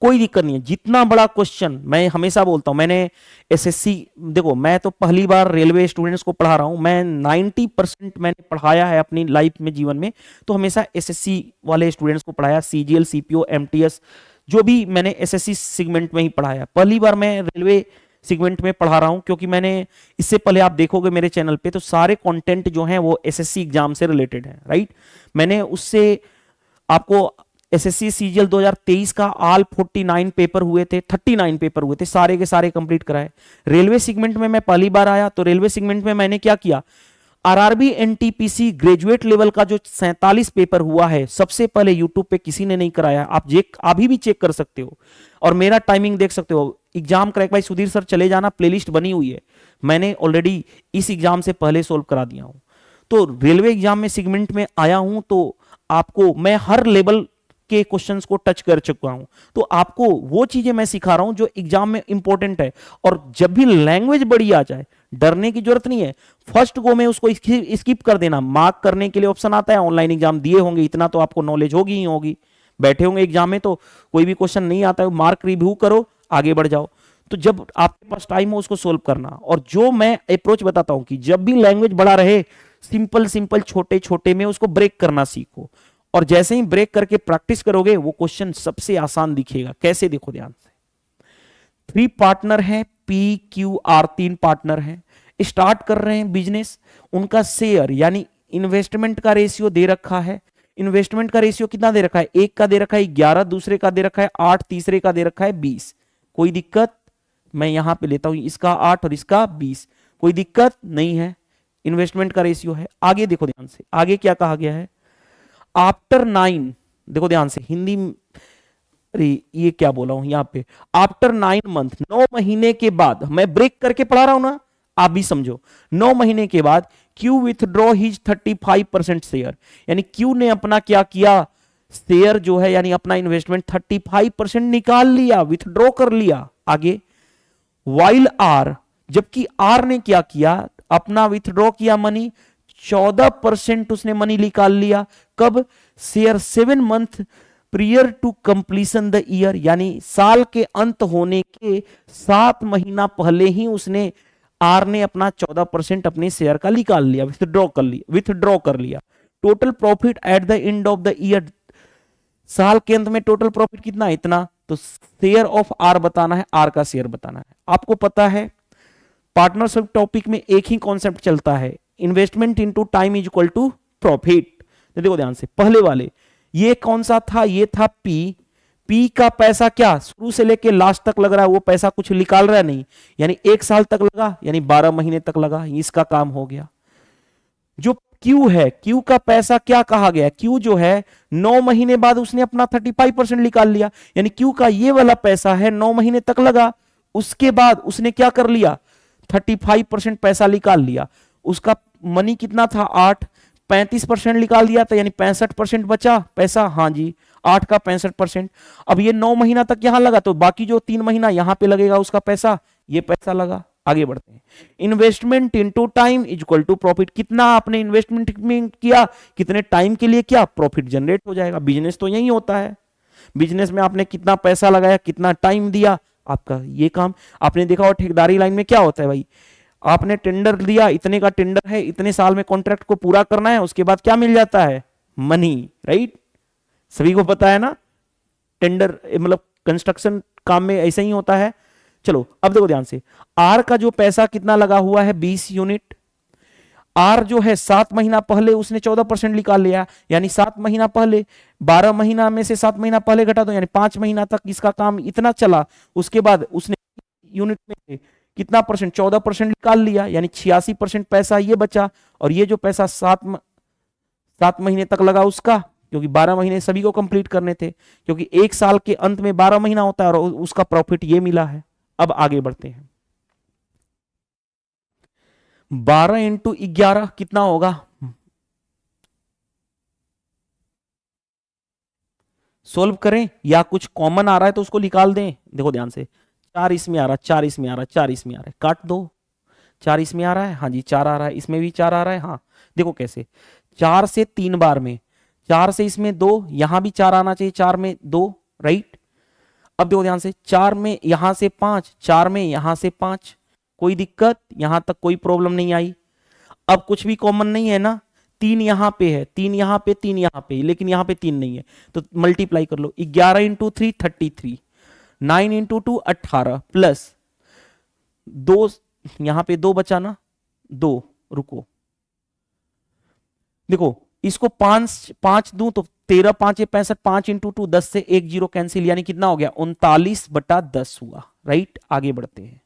कोई दिक्कत नहीं है। जितना बड़ा क्वेश्चन, मैं हमेशा बोलता हूं, मैंने एसएससी, देखो मैं तो पहली बार रेलवे स्टूडेंट्स को पढ़ा रहा हूं, मैं 90% मैंने पढ़ाया है अपनी लाइफ में, जीवन में, तो हमेशा एसएससी वाले स्टूडेंट्स को पढ़ाया। सीजीएल, सीपीओ, एमटीएस, जो भी मैंने एसएससी सेगमेंट में ही पढ़ाया। पहली बार मैं रेलवे सेगमेंट में पढ़ा रहा हूं, क्योंकि मैंने इससे पहले आप देखोगे मेरे चैनल पे तो सारे कंटेंट जो हैं वो एसएससी एग्जाम से रिलेटेड है, राइट। मैंने उससे आपको एसएससी सीजीएल 2023 का ऑल 49 पेपर हुए थे, 39 पेपर हुए थे, सारे के सारे कंप्लीट कराए। रेलवे सेगमेंट में मैं पहली बार आया, तो रेलवे सेगमेंट में मैंने क्या किया, आरआरबी एनटीपीसी ग्रेजुएट लेवल का जो 47 पेपर हुआ है, सबसे पहले यूट्यूब पे किसी ने नहीं कराया। आप अभी भी चेक कर सकते हो और मेरा टाइमिंग देख सकते हो। Exam crack by Sudhir sir चले जाना, प्लेलिस्ट बनी हुई है, मैंने ऑलरेडी इस एग्जाम से पहले सोल्व करा दिया हूं। तो रेलवे एग्जाम में सेगमेंट में आया हूं, तो आपको मैं हर लेवल के क्वेश्चंस को टच कर चुका हूं, तो आपको वो चीजें मैं सिखा रहा हूं जो एग्जाम में इंपॉर्टेंट है। और जब भी लैंग्वेज बड़ी आ जाए, डरने की जरूरत नहीं है, फर्स्ट गो में उसको स्किप कर देना। मार्क करने के लिए ऑप्शन आता है, ऑनलाइन एग्जाम दिए होंगे, इतना तो आपको नॉलेज होगी ही होगी, बैठे होंगे एग्जाम में, तो कोई भी क्वेश्चन नहीं आता है, मार्क रिव्यू करो, आगे बढ़ जाओ। तो जब आपके पास टाइम हो उसको सोल्व करना। और जो मैं अप्रोच बताता हूं कि जब भी लैंग्वेज बड़ा रहे, सिंपल सिंपल छोटे छोटे में उसको ब्रेक करना सीखो, और जैसे ही ब्रेक करके प्रैक्टिस करोगे वो क्वेश्चन सबसे आसान दिखेगा। कैसे, देखो ध्यान से। 3 पार्टनर हैं, पी क्यू आर, 3 पार्टनर हैं, स्टार्ट कर रहे हैं बिजनेस। उनका शेयर यानी इन्वेस्टमेंट का रेशियो दे रखा है। इन्वेस्टमेंट का रेशियो कितना दे रखा है? एक का दे रखा है 11, दूसरे का दे रखा है 8, तीसरे का दे रखा है 20। कोई दिक्कत? मैं यहां पे लेता हूं इसका 8 और इसका 20, कोई दिक्कत नहीं है, इन्वेस्टमेंट का रेशियो है। आगे देखो ध्यान से, आगे क्या कहा गया है? आफ्टर 9, देखो ध्यान से, हिंदी, अरे ये क्या बोला हूं यहां पे, आफ्टर 9 मंथ, 9 महीने के बाद, मैं ब्रेक करके पढ़ा रहा हूं ना, आप भी समझो। 9 महीने के बाद क्यू विथड्रॉ हिज 35% शेयर, यानी क्यू ने अपना क्या किया, शेयर जो है यानी अपना इन्वेस्टमेंट 35% निकाल लिया, विथड्रॉ कर लिया। आगे वाइल आर, जबकि आर ने क्या किया, अपना विथड्रॉ किया मनी, 14% उसने मनी निकाल लिया। कब? Share 7 month prior to completion the year, यानी साल के अंत होने के 7 महीना पहले ही उसने, आर ने अपना 14% अपने शेयर का निकाल लिया, विथड्रॉ कर लिया। Total profit at the end of the year, साल के अंत में टोटल प्रॉफिट कितना है? इतना। तो शेयर ऑफ आर बताना है, आर का शेयर बताना है। आपको पता है पार्टनरशिप टॉपिक में एक ही कॉन्सेप्ट चलता है, investment into time is equal to profit. देखो ध्यान से, पहले वाले ये कौन सा था? ये था पी। पी का पैसा क्या शुरू से लेके लास्ट तक लग रहा है, वो पैसा कुछ निकाल रहा है नहीं, यानी 1 साल तक लगा, यानी 12 महीने तक लगा, इसका काम हो गया। जो क्यू है, क्यू का पैसा क्या कहा गया? क्यू जो है 9 महीने बाद उसने अपना 35% निकाल लिया, यानी क्यू का ये वाला पैसा है 9 महीने तक लगा, उसके बाद उसने क्या कर लिया, 35% पैसा निकाल लिया। उसका मनी कितना था? 8, 35% निकाल दिया था, यानी 65% बचा पैसा। हाँ जी, 8 का 65%। अब ये 9 महीना तक यहां लगा, तो बाकी जो 3 महीना यहां पे लगेगा उसका पैसा, ये पैसा लगा। आगे बढ़ते हैं। Investment into time is equal to profit, कितना आपने इन्वेस्टमेंट किया, कितने टाइम के लिए किया, प्रॉफिट जनरेट हो जाएगा। बिजनेस तो यही होता है, बिजनेस में आपने कितना पैसा लगाया, कितना टाइम दिया, आपका ये काम। आपने देखा, और ठेकेदारी लाइन में क्या होता है भाई, आपने टेंडर दिया, इतने का टेंडर है, इतने साल में कॉन्ट्रैक्ट को पूरा करना है, उसके बाद क्या मिल जाता है? Money, right? सभी को पता है ना, टेंडर मतलब कंस्ट्रक्शन काम में ऐसा ही होता है। चलो अब देखो ध्यान से, आर का जो पैसा कितना लगा हुआ है, 20 यूनिट। आर जो है 7 महीना पहले उसने 14% निकाल लिया, यानी 7 महीना पहले, 12 महीना में से 7 महीना पहले घटा दो, यानी 5 महीना तक इसका काम इतना चला। उसके बाद उसने यूनिट में से कितना परसेंट, 14% निकाल लिया, यानी 86% पैसा ये बचा। और ये जो पैसा 7 महीने तक लगा उसका, क्योंकि 12 महीने सभी को कंप्लीट करने थे, क्योंकि 1 साल के अंत में 12 महीना होता है, और उसका प्रॉफिट ये मिला है। अब आगे बढ़ते हैं। 12 इंटू 11 कितना होगा? सोल्व करें या कुछ कॉमन आ रहा है तो उसको निकाल दें। देखो ध्यान से, 4 इसमें आ रहा, 4 इसमें आ रहा, 4 इसमें आ रहा है, काट दो। 4 इसमें आ रहा है, हाँ जी 4 आ रहा है, इसमें भी 4 आ रहा है। हाँ देखो कैसे, 4 से 3 बार में, 4 से इसमें 2, यहां भी 4 आना चाहिए, 4 में 2, राइट? अब देखो ध्यान से, 4 में यहां से 5, 4 में यहां से 5, कोई दिक्कत? यहां तक कोई प्रॉब्लम नहीं आई। अब कुछ भी कॉमन नहीं है ना, 3 यहां पे है, 3 यहां पे, 3 यहां पे, लेकिन यहां पे 3 नहीं है, तो मल्टीप्लाई कर लो। 11 इंटू 3 33, 9 इंटू 2 18, प्लस 2, यहां पे 2 बचा ना, 2, रुको देखो, इसको 5 दूं तो 13 5 65, 5 इंटू 2 10 से 1 0 कैंसिल, यानी कितना हो गया? 39/10 हुआ, राइट? आगे बढ़ते हैं,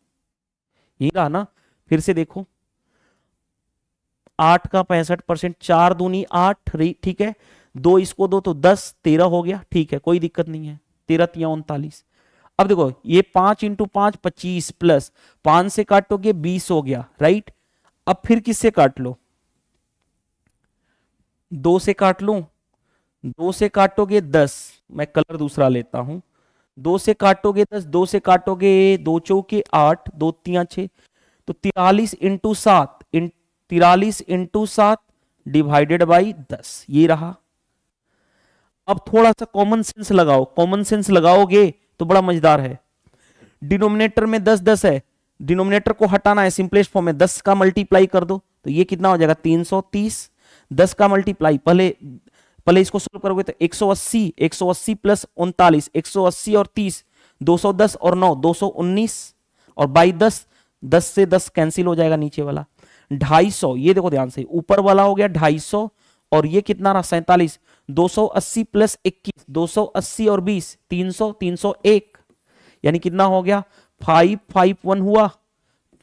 ये रहा ना। फिर से देखो, 8 का 65%, 4 दूनी 8, ठीक है, 2 इसको दो तो 10, 13 हो गया, ठीक है, कोई दिक्कत नहीं है, 13 तिया 39। अब देखो ये 5 इंटू 5 25 प्लस 5 से काटोगे 20 हो गया, राइट। अब फिर किससे काट लो, 2 से काट लूं, 2 से काटोगे 10, मैं कलर दूसरा लेता हूं, 2 से काटोगे 10, 2 से काटोगे 2 चौके 8, 2 तिया 6, तो 43 इंटू 7, 43 इंटू 7 डिवाइडेड बाई 10, ये रहा। अब थोड़ा सा कॉमन सेंस लगाओ, कॉमन सेंस लगाओगे तो बड़ा मजेदार है। डिनोमिनेटर में 10 10 है, डिनोमिनेटर को हटाना है, सिंपलेस्ट फॉर्म में 10 का मल्टीप्लाई कर दो तो ये कितना हो जाएगा 330, 10 का मल्टीप्लाई पहले इसको सोल्व करोगे तो 180, 180 प्लस 39, 180 और 30, 210 और 9, 219 और बाई 10, 10 से 10 कैंसिल हो जाएगा नीचे वाला, 250, ये देखो ध्यान से, ऊपर वाला हो गया 250 और ये कितना रहा 47, 280 प्लस 21, 280 और 20, 300, 301, यानी कितना हो गया 551 हुआ,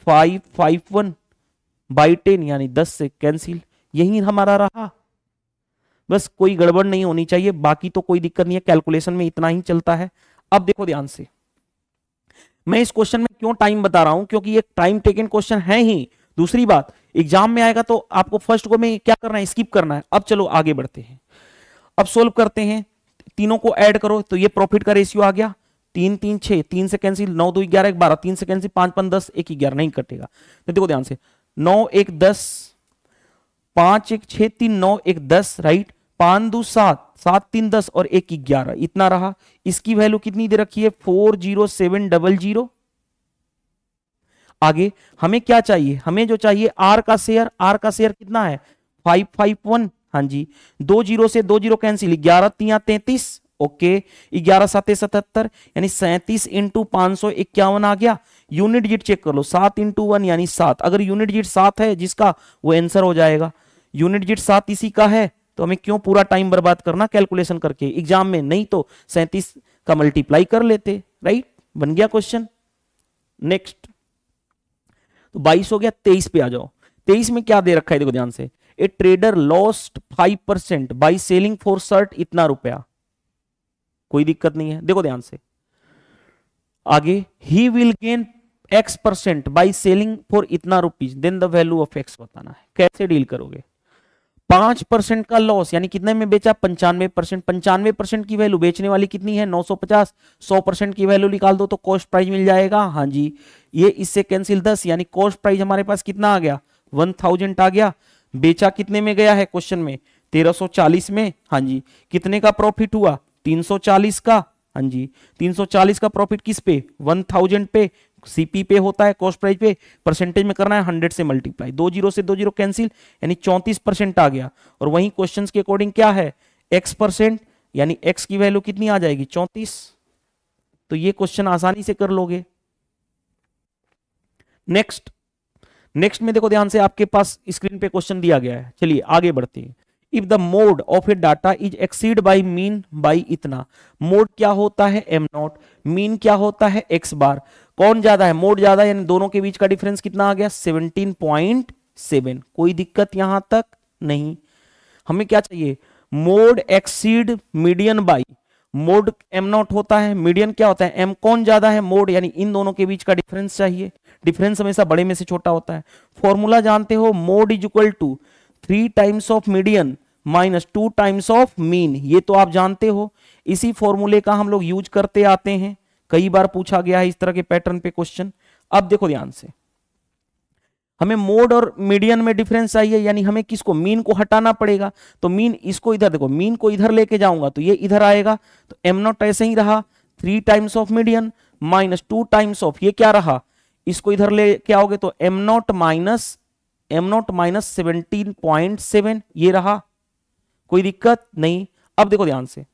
551 बाई 10 यानी 10 से कैंसिल, यही हमारा रहा। बस कोई गड़बड़ नहीं होनी चाहिए, बाकी तो कोई दिक्कत नहीं है, कैलकुलेशन में इतना ही चलता है। अब देखो ध्यान से, मैं इस क्वेश्चन में क्यों टाइम बता रहा हूं, क्योंकि ये टाइम टेकन क्वेश्चन है ही। दूसरी बात, एग्जाम में आएगा तो आपको फर्स्ट को में क्या करना है, स्किप करना है। अब चलो आगे बढ़ते हैं, अब सोल्व करते हैं, तीनों को ऐड करो तो ये प्रॉफिट का रेशियो आ गया 3 3 6, 3 से कैंसिल, 9 2 11 1 12, 3 से कैंसिल, 5 5 10, 1 11 नहीं कटेगा। तो देखो ध्यान से, 9 1 10, 5 1 6 3 9 1 10, राइट, 5 2 7, 7 3 10 और 1 11, इतना रहा। इसकी वैल्यू कितनी दे रखी है 40700। आगे हमें क्या चाहिए, हमें जो चाहिए आर का शेयर, आर का शेयर कितना है 551, हाँ जी, 2 0 से 2 0 कैंसिल, 11 3 33, ओके, 11 7 77, यानी 37 इंटू 551 आ गया। यूनिट डिजिट चेक कर लो, 7 इंटू 1 यानी 7, अगर यूनिट डिजिट 7 है जिसका, वो आंसर हो जाएगा। यूनिट डिजिट 7 इसी का है, तो हमें क्यों पूरा टाइम बर्बाद करना कैलकुलेशन करके एग्जाम में, नहीं तो 37 का मल्टीप्लाई कर लेते, राइट, बन गया क्वेश्चन। नेक्स्ट, तो 22 हो गया, 23 पे आ जाओ। 23 में क्या दे रखा है देखो ध्यान से, ए trader lost 5% by selling for shirt इतना रुपया, कोई दिक्कत नहीं है, देखो ध्यान से आगे, he will gain x% by selling for इतना rupees, then the value of x बताना है। कैसे डील करोगे, 5% का लॉस यानी कितने में बेचा 95%, 95% की वैल्यू बेचने वाली कितनी है 950, 100% की वैल्यू निकाल दो तो कॉस्ट प्राइस मिल जाएगा, हाँ जी, ये इससे कैंसिल 10, यानी कॉस्ट प्राइस हमारे पास कितना आ गया 1000 आ गया। बेचा कितने में गया है क्वेश्चन में 1340 में, हाँ जी, कितने का प्रॉफिट हुआ 340 का, हाँ जी, 340 का प्रॉफिट किस पे 1000 पे, सीपी पे होता है, कॉस्ट प्राइस पे, परसेंटेज में करना है 100 से मल्टीप्लाई, 2 0 से 2 0 कैंसिल, यानी 34% आ गया। और वहीं क्वेश्चंस के अकॉर्डिंग क्या है x%, यानी x की वैल्यू कितनी आ जाएगी 34, तो ये क्वेश्चन आसानी से कर लोगे। नेक्स्ट, नेक्स्ट में देखो ध्यान से, आपके पास स्क्रीन पे क्वेश्चन दिया गया है, चलिए आगे बढ़ते हैं। If the mode of A data is exceed by mean by इतना, मोड क्या होता है m0, मीन क्या होता है x बार, कौन ज्यादा है मोड ज्यादा, यानी दोनों के बीच का डिफरेंस कितना आ गया 17.7, कोई दिक्कत यहां तक नहीं। हमें क्या चाहिए, mode exceed median by, mode m0 होता है, मीडियन क्या होता है m, कौन ज्यादा है मोड, यानी इन दोनों के बीच का डिफरेंस चाहिए, डिफरेंस हमेशा बड़े में से छोटा होता है। फॉर्मूला जानते हो, mode is equal to 3 times of median minus 2 times of mean, ये तो आप जानते हो, इसी फॉर्मूले का हम लोग यूज करते आते हैं, कई बार पूछा गया है इस तरह के पैटर्न पे क्वेश्चन। अब देखो ध्यान से, हमें मोड और मीडियन में डिफरेंस चाहिए, यानी हमें किसको मीन को हटाना पड़ेगा, तो मीन इसको इधर देखो, मीन को इधर लेके जाऊंगा तो ये इधर आएगा, तो m0 ऐसे ही रहा 3 times of median minus 2 times of, ये क्या रहा, इसको इधर ले के आओगे तो m0 माइनस 17.7, ये रहा, कोई दिक्कत नहीं। अब देखो ध्यान से,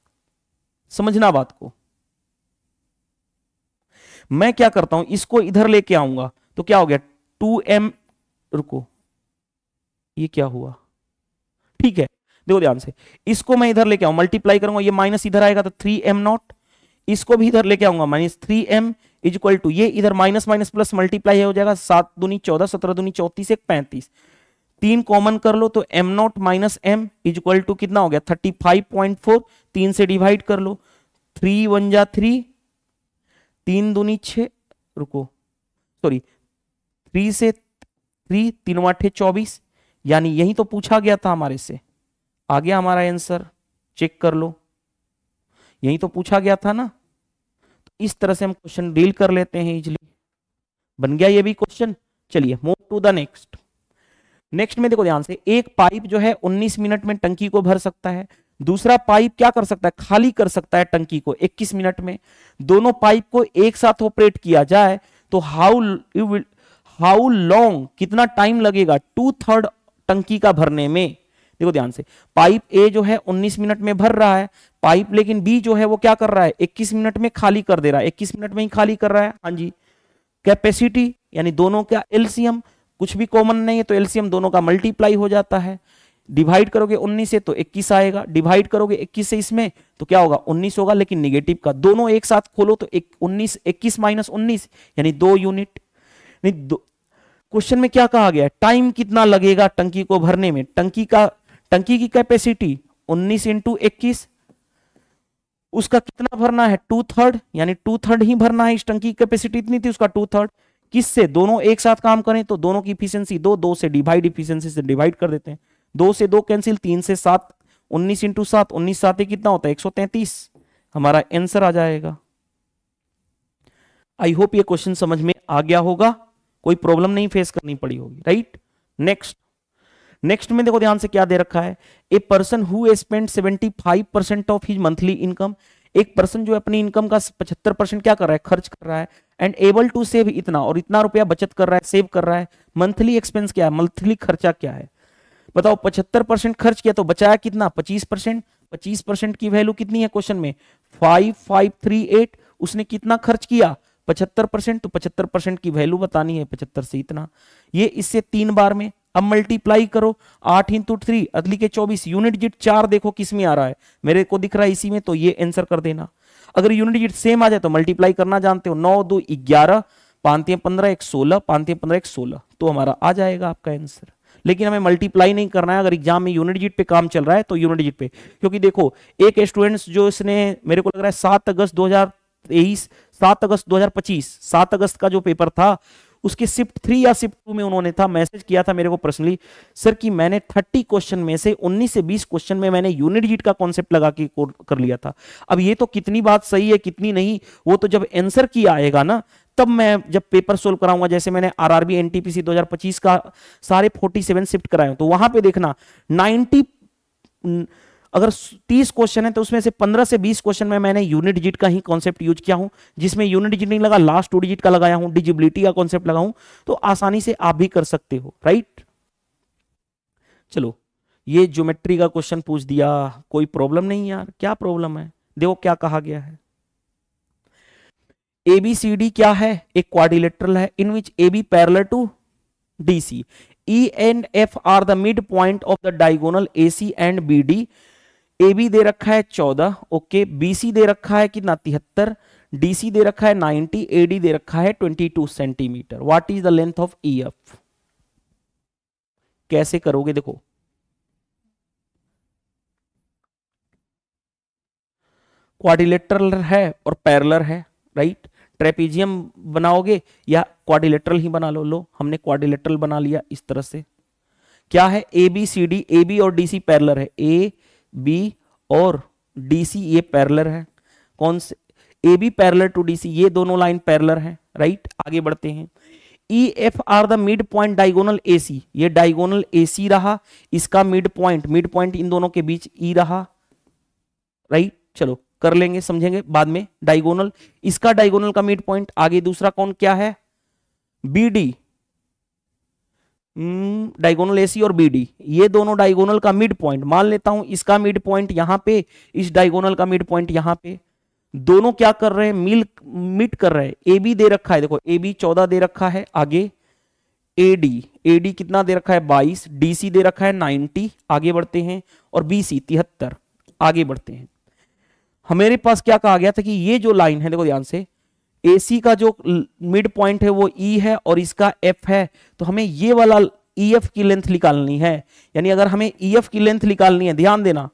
समझना बात को, मैं क्या करता हूं, इसको इधर लेके आऊंगा तो क्या हो गया 2m, रुको ये क्या हुआ, ठीक है, देखो ध्यान से, इसको मैं इधर लेके आऊं, मल्टीप्लाई करूंगा, ये माइनस इधर आएगा तो 3m0, इसको भी इधर लेके आऊंगा minus 3m is equal to, ये इधर माइनस माइनस प्लस मल्टीप्लाई हो जाएगा, 7 दूनी 14, 17 दूनी 34, 1 35, 3 कॉमन कर लो तो m not minus m is equal to कितना हो गया 35.4, 3 से डिवाइड कर लो, 3 1 जा 3, 3 दूनी 6, रुको सॉरी 3 से 3, 3 8 24, यानी यही तो पूछा गया था हमारे से, आ गया हमारा आंसर, चेक कर लो, यही तो पूछा गया था ना। तो इस तरह से हम क्वेश्चन डील कर लेते हैं इजीली, बन गया ये भी क्वेश्चन। चलिए move to the next. Next में देखो ध्यान से, एक पाइप जो है 19 मिनट में टंकी को भर सकता है, दूसरा पाइप क्या कर सकता है, खाली कर सकता है टंकी को 21 मिनट में। दोनों पाइप को एक साथ ऑपरेट किया जाए तो हाउ लॉन्ग, कितना टाइम लगेगा 2/3 टंकी का भरने में। देखो ध्यान से, पाइप ए जो है 19 मिनट में भर रहा है, पाइप लेकिन बी जो है वो क्या कर रहा है 21 मिनट में खाली कर दे रहा है, 21 मिनट में ही खाली कर रहा है। हाँ जी, कैपेसिटी यानी दोनों का एलसीएम, कुछ भी कॉमन नहीं है तो एलसीएम दोनों का मल्टीप्लाई हो जाता है। डिवाइड करोगे 19 से तो 21 आएगा, डिवाइड करोगे 21 से इसमें तो क्या होगा 19 होगा, लेकिन निगेटिव का, दोनों एक साथ खोलो तो 19 21 माइनस 19 यानी 2 यूनिट। नहीं, क्वेश्चन में क्या कहा गया है, टाइम कितना लगेगा टंकी को भरने में। टंकी की कैपेसिटी 19 इंटू 21, उसका कितना भरना है 2/3, यानी 2/3 ही भरना है। इस टंकी की कैपेसिटी इतनी थी, उसका 2/3। किससे, दोनों एक साथ काम करें तो दोनों की इफिशियंसी 2 से डिवाइड, इफिशियंसी से डिवाइड कर देते हैं, 2 से 2 कैंसिल, 3 से 7, 19 इंटू 7, 19 7 ही कितना होता है 133, हमारा आंसर आ जाएगा। आई होप ये क्वेश्चन समझ में आ गया होगा, कोई प्रॉब्लम नहीं फेस करनी पड़ी होगी, राइट। नेक्स्ट में देखो ध्यान से क्या दे रखा है, a person who spend 75% of his monthly income, एक पर्सन जो अपनी इनकम का 75% क्या कर रहा है, खर्च कर रहा है, एंड एबल टू सेव इतना, और इतना रुपया बचत कर रहा है, सेव कर रहा है। मंथली एक्सपेंस क्या है, मंथली खर्चा क्या है, बताओ। 75% खर्च किया तो बचाया कितना 25%, 25% की वैल्यू कितनी है क्वेश्चन में 5538, उसने कितना खर्च किया 75%, तो 75% की वैल्यू बतानी है, 75 से इतना, ये इससे 3 बार में। अब मल्टीप्लाई करो, 8 इंटू 3 अदली के 24, यूनिट डिजिट 4 देखो किस में आ रहा है, मेरे को दिख रहा है इसी में, तो ये आंसर कर देना। अगर यूनिट डिजिट सेम आ जाए तो मल्टीप्लाई करना जानते हो, 9 2 11, 5 3 15 1 16, 5 3 15 1 16, तो हमारा आ जाएगा आपका आंसर। लेकिन हमें मल्टीप्लाई नहीं करना है, अगर एग्जाम में यूनिट डिजिट पे काम चल रहा है तो यूनिट डिजिट पे, क्योंकि देखो एक स्टूडेंट्स जो इसने मेरे को लग रहा है 7 अगस्त 2023, 7 अगस्त 2025, 7 अगस्त का जो पेपर था उसके शिफ्ट 3 या शिफ्ट 2 में उन्होंने था, मैसेज किया था मेरे को पर्सनली, सर कि मैंने 30 क्वेश्चन में से 19 से 20 क्वेश्चन में मैंने यूनिट डिजिट का कॉन्सेप्ट लगा के कर लिया था। अब ये तो कितनी बात सही है कितनी नहीं, वो तो जब आंसर किया आएगा ना, तब मैं जब पेपर सोल्व कराऊंगा, जैसे मैंने आरआरबी एनटीपीसी 2025 का सारे 47 शिफ्ट कराए, तो वहां पे देखना 90, अगर 30 क्वेश्चन है तो उसमें से 15 से 20 क्वेश्चन में मैंने यूनिट डिजिट का ही कॉन्सेप्ट यूज किया हूं, जिसमें यूनिट डिजिट नहीं लगा, लास्ट 2 डिजिट का लगाया हूं, डिजिबिलिटी का कॉन्सेप्ट लगाऊं, तो आसानी से आप भी कर सकते हो, राइट। चलो, ये ज्योमेट्री का क्वेश्चन पूछ दिया, कोई प्रॉब्लम नहीं यार, क्या प्रॉब्लम है, देखो क्या कहा गया है। ABCD क्या है, एक क्वाड्रिलेटरल है, in which AB parallel to DC, E and F are the mid point of the diagonal AC and BD। AB दे रखा है 14, ओके, BC दे रखा है कितना 73, DC दे रखा है 90, AD दे रखा है 22 centimetre. What is the length of EF, कैसे करोगे, देखो क्वाड्रिलेटरल है और पैरेलल है, राइट। ट्रेपीजियम बनाओगे या क्वाड्रिलेटरल ही बना लो, हमने क्वाड्रिलेटरल बना लिया इस तरह से। क्या है ABCD, AB और DC पैरेलल है, AB और DC ये पैरेलल है, कौन से AB पैरेलल टू DC, ये दोनों लाइन पैरेलल है, राइट। आगे बढ़ते हैं, EF are the mid point diagonal AC, ये डायगोनल AC रहा, इसका मिड पॉइंट इन दोनों के बीच E रहा, राइट। चलो कर लेंगे, समझेंगे बाद में। डायगोनल, इसका डायगोनल का मिड पॉइंट, आगे दूसरा कौन क्या है BD, डायगोनल AC और BD, ये दोनों डायगोनल का मिड पॉइंट मान लेता हूं, इसका मिड पॉइंट यहां पे, इस डायगोनल का मिड पॉइंट यहां पे, दोनों क्या कर रहे हैं मीट कर रहे हैं। AB दे रखा है, देखो AB 14 दे रखा है, आगे AD कितना दे रखा है 22, DC दे रखा है 90, आगे बढ़ते हैं, और BC 73, आगे बढ़ते हैं। हमारे पास क्या कहा गया था कि ये जो लाइन है, देखो ध्यान से, AC का जो मिड पॉइंट है वो E है और इसका F है, तो हमें ये वाला EF की लेंथ निकालनी है, यानी अगर हमें EF की लेंथ निकालनी है, ध्यान देना,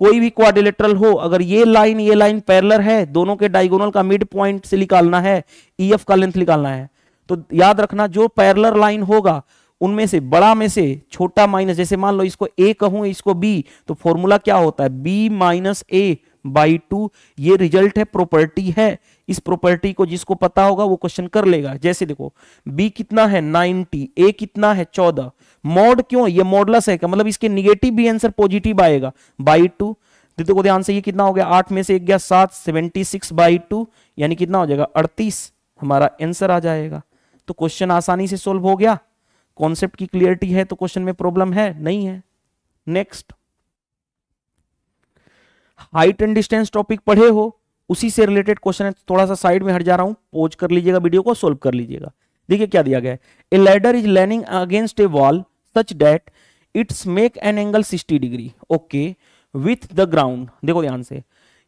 कोई भी क्वाड्रिलेटरल हो, अगर ये लाइन पैरेलल है, दोनों के डायगोनल का मिड पॉइंट से निकालना है, EF का लेंथ निकालना है, तो याद रखना जो पैरेलल लाइन होगा उनमें से बड़ा में से छोटा माइनस, जैसे मान लो इसको A कहूं इसको B, तो फॉर्मूला क्या होता है, B माइनस A बाई 2। ये रिजल्ट है, प्रॉपर्टी है, इस प्रॉपर्टी को जिसको पता होगा वो क्वेश्चन कर लेगा। जैसे देखो B कितना है 90, A कितना है 14, मॉड क्यों, ये मॉडलस है, मतलब इसके निगेटिव भी आंसर पॉजिटिव आएगा, बाई 2। देखो ध्यान से, ये कितना हो गया, 8 में से 1 गया 7, 76 बाई 2 यानी कितना हो जाएगा 38, हमारा आंसर आ जाएगा। तो क्वेश्चन आसानी से सोल्व हो गया, कॉन्सेप्ट की क्लियरिटी है तो क्वेश्चन में प्रॉब्लम है नहीं है। Next, height and distance topic पढ़े हो, उसी से रिलेटेड क्वेश्चन है, थोड़ा सा साइड में हट जा रहा हूं, पॉज कर लीजिएगा वीडियो को, सोल्व कर लीजिएगा। देखिए क्या दिया गया है, ए ladder is Lanning against A wall such that it's make an angle 60 degree okay with the ground. देखो ध्यान से,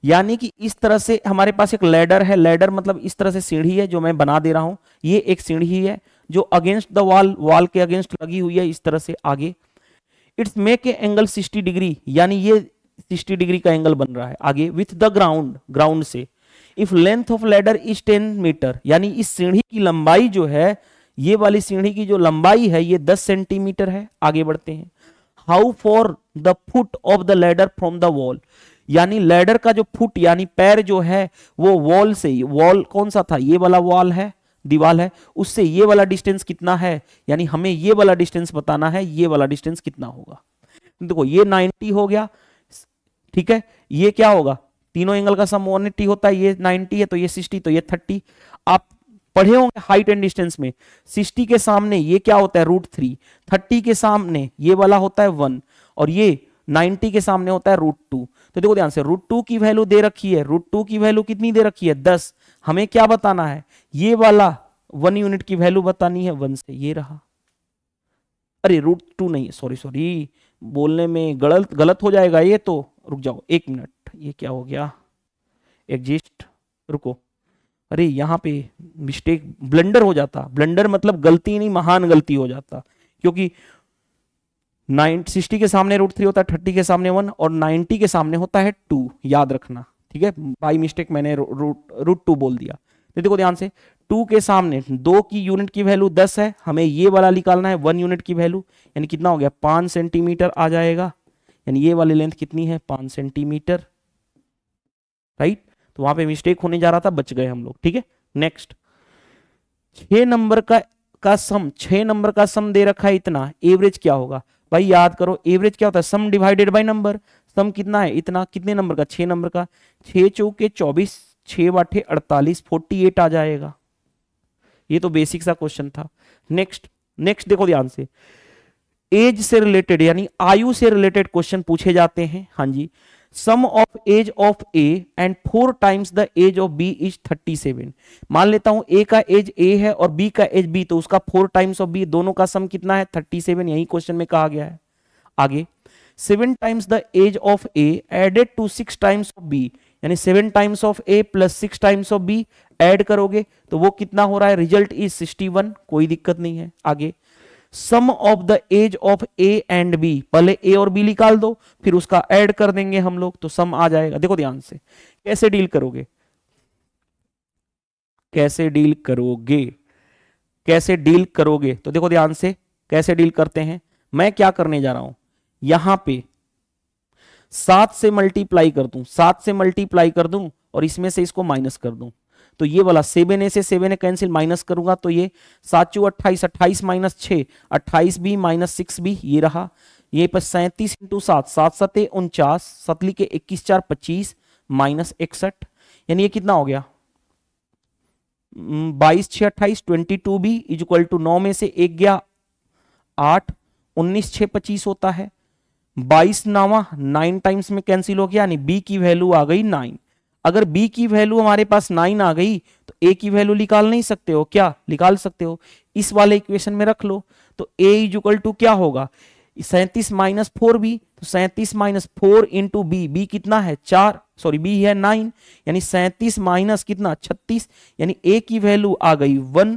यानी कि इस तरह से हमारे पास एक लैडर है, लैडर मतलब इस तरह से सीढ़ी है जो मैं बना दे रहा हूं, ये एक सीढ़ी है जो अगेंस्ट द वॉल, वॉल के अगेंस्ट लगी हुई है इस तरह से आगे। It's make A angle 60 degree, यानी ये 60 डिग्री का एंगल बन रहा है आगे, विथ द ग्राउंड, ग्राउंड से। If length of ladder is 10 metre, यानी इस सीढ़ी की लंबाई जो है, ये वाली सीढ़ी की जो लंबाई है ये 10 सेंटीमीटर है। आगे बढ़ते हैं, how for the foot of the ladder from the wall, यानी लैडर का जो फुट यानी पैर जो है वो वॉल से, वॉल कौन सा था, ये वाला वॉल है, दीवार है, उससे ये वाला डिस्टेंस कितना है, यानी हमें ये वाला डिस्टेंस बताना है, ये वाला डिस्टेंस कितना होगा। देखो ये 90 हो गया, ठीक है, ये क्या होगा, तीनों एंगल का सम 180 होता है, ये 90 है तो ये 60, तो ये 30। आप पढ़े होंगे हाइट एंड डिस्टेंस में, 60 के सामने ये क्या होता है √3, 30 के सामने ये वाला होता है 1, और ये 90 के सामने होता है √2। तो देखो ध्यान से, √2 की वैल्यू दे रखी है, √2 की वैल्यू कितनी दे रखी है 10, हमें क्या बताना है, ये वाला 1 यूनिट की वैल्यू बतानी है 1 से, ये रहा, अरे √2 नहीं, सॉरी बोलने में गलत हो जाएगा ये तो, रुक जाओ 1 मिनट, ये क्या हो गया, एग्जिस्ट, रुको, अरे यहाँ पे मिस्टेक, ब्लंडर हो जाता, ब्लंडर मतलब गलती नहीं, महान गलती हो जाता, क्योंकि 60 के सामने √3 होता है, 30 के सामने 1 और 90 के सामने होता है 2, याद रखना, ठीक है, बाई मिस्टेक मैंने √2 बोल दिया। तो देखो ध्यान से, 2 के सामने 2 की यूनिट की वैल्यू 10 है, हमें ये वाला निकालना है 1 यूनिट की वैल्यू, यानी कितना हो गया 5 सेंटीमीटर आ जाएगा, यानी ये वाली लेंथ कितनी है 5 सेंटीमीटर, राइट। तो वहां पे मिस्टेक होने जा रहा था, बच गए हम लोग, ठीक है। नेक्स्ट, 6 नंबर का सम, 6 नंबर का सम दे रखा है इतना, एवरेज क्या होगा भाई, याद करो एवरेज क्या होता है, सम डिवाइडेड बाय नंबर, सम कितना है इतना, कितने नंबर का 6 नंबर का, 6 चौके 24, 6 बाटे 48, 48 आ जाएगा। ये तो बेसिक सा क्वेश्चन था। नेक्स्ट देखो ध्यान से, एज से रिलेटेड यानी आयु से रिलेटेड क्वेश्चन पूछे जाते हैं। हाँ जी, sum of age of A and 4 times the age of B is 37। मान लेता हूं ए का एज ए है और बी का एज बी, तो उसका 4 टाइम्स ऑफ बी, दोनों का सम कितना है 37, यही क्वेश्चन में कहा गया है। आगे 7 times the age of A added to 6 times of B, यानी 7 times of A plus 6 times of B add करोगे तो वो कितना हो रहा है, रिजल्ट इज 61, कोई दिक्कत नहीं है। आगे sum of the age of A and B, पहले ए और बी निकाल दो फिर उसका ऐड कर देंगे हम लोग तो सम आ जाएगा। देखो ध्यान से कैसे डील करोगे, कैसे डील करोगे, कैसे डील करोगे, तो देखो ध्यान से कैसे डील करते हैं। मैं क्या करने जा रहा हूं, यहां पे 7 से मल्टीप्लाई कर दूं, 7 से मल्टीप्लाई कर दूं और इसमें से इसको माइनस कर दूं, तो ये वाला 7a से 7a कैंसिल, माइनस करूंगा तो ये 7 चू 28, 28 माइनस 6, 28 भी माइनस 6 भी, ये रहा। ये पर 37 इंटू 7, 7 7 49, 7 के 21 4 25 माइनस 61, यानी ये कितना हो गया 22 6 28, 22 भी इज इक्वल टू 9 में से 1 गया 8, 19 6 25 होता है, 22 9 9 टाइम्स में कैंसिल हो गया, यानी बी की वैल्यू आ गई 9। अगर b की वैल्यू हमारे पास 9 आ गई तो a की वैल्यू निकाल नहीं सकते हो क्या, निकाल सकते हो, इस वाले इक्वेशन में रख लो। तो a इज इक्वल टू क्या होगा 37 माइनस 4b, तो 37 माइनस 4 इंटू बी कितना है 4, सॉरी b है 9, यानी 37 माइनस कितना 36, यानी a की वैल्यू आ गई 1,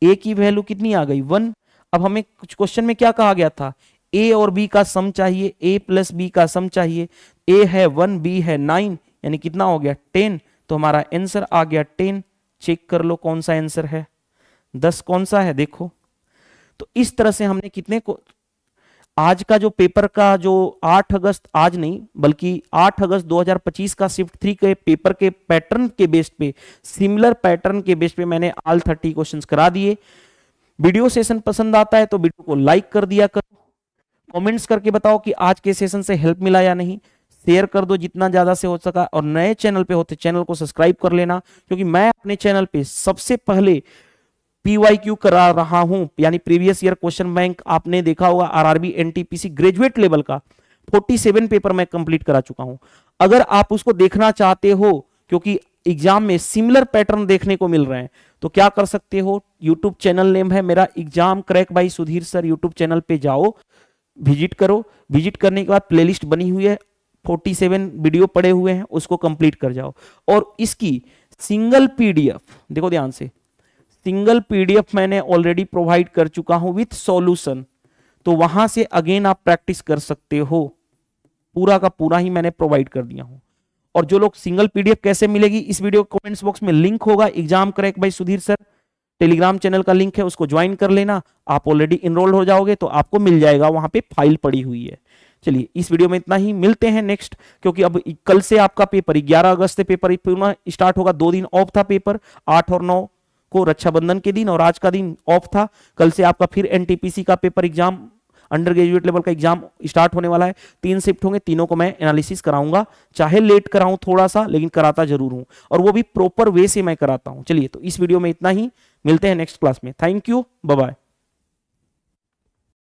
a की वैल्यू कितनी आ गई 1। अब हमें कुछ क्वेश्चन में क्या कहा गया था, ए और बी का सम चाहिए, ए प्लस बी का सम चाहिए। ए है 1, बी है 9, यानी कितना हो गया 10। तो हमारा आंसर आ गया 10। चेक कर लो कौन सा आंसर है, 10 कौन सा है देखो। तो इस तरह से हमने कितने को, आज का जो पेपर का जो 8 अगस्त, आज नहीं बल्कि 8 अगस्त 2025 का शिफ्ट 3 के पेपर के पैटर्न के बेस पे, सिमिलर पैटर्न के बेस पे मैंने ऑल 30 क्वेश्चंस करा दिए। वीडियो सेशन पसंद आता है तो वीडियो को लाइक कर दिया करो, कमेंट्स करके बताओ कि आज के सेशन से हेल्प मिला या नहीं, शेयर कर दो जितना ज्यादा से हो सका, और नए चैनल पे होते चैनल को सब्सक्राइब कर लेना, क्योंकि मैं अपने चैनल पे सबसे पहले PYQ करा रहा हूं, यानी प्रीवियस ईयर क्वेश्चन बैंक। आपने देखा होगा RRB NTPC ग्रेजुएट लेवल का 47 पेपर मैं कंप्लीट करा चुका हूं। अगर आप उसको देखना चाहते हो, क्योंकि एग्जाम में सिमिलर पैटर्न देखने को मिल रहे हैं, तो क्या कर सकते हो, यूट्यूब चैनल नेम है मेरा exam crack by Sudhir sir, YouTube channel पे जाओ, विजिट करो। विजिट करने के बाद प्लेलिस्ट बनी हुई है, 47 वीडियो पड़े हुए हैं, उसको कंप्लीट कर जाओ। और इसकी सिंगल PDF देखो ध्यान से, सिंगल PDF मैंने ऑलरेडी प्रोवाइड कर चुका हूं विथ सॉल्यूशन, तो वहां से अगेन आप प्रैक्टिस कर सकते हो। पूरा का पूरा ही मैंने प्रोवाइड कर दिया हूं। और जो लोग सिंगल PDF कैसे मिलेगी, इस वीडियो कमेंट्स बॉक्स में लिंक होगा, exam crack by Sudhir sir Telegram channel का लिंक है, उसको ज्वाइन कर लेना। आप ऑलरेडी इनरोल हो जाओगे तो आपको मिल जाएगा, वहां पे फाइल पड़ी हुई है। चलिए इस वीडियो में इतना ही, मिलते हैं नेक्स्ट, क्योंकि अब कल से आपका पेपर 11 अगस्त से पेपर पुनः स्टार्ट होगा। 2 दिन ऑफ था पेपर, 8 और 9 को रक्षाबंधन के दिन, और आज का दिन ऑफ था। कल से आपका फिर NTPC का paper exam, under graduate level का एग्जाम स्टार्ट होने वाला है। 3 शिफ्ट होंगे, तीनों को मैं एनालिसिस कराऊंगा, चाहे लेट कराऊं थोड़ा सा, लेकिन कराता जरूर हूं, और वो भी प्रॉपर वे से मैं कराता हूं। चलिए तो इस वीडियो में इतना ही, मिलते हैं नेक्स्ट क्लास में। Thank you, bye bye.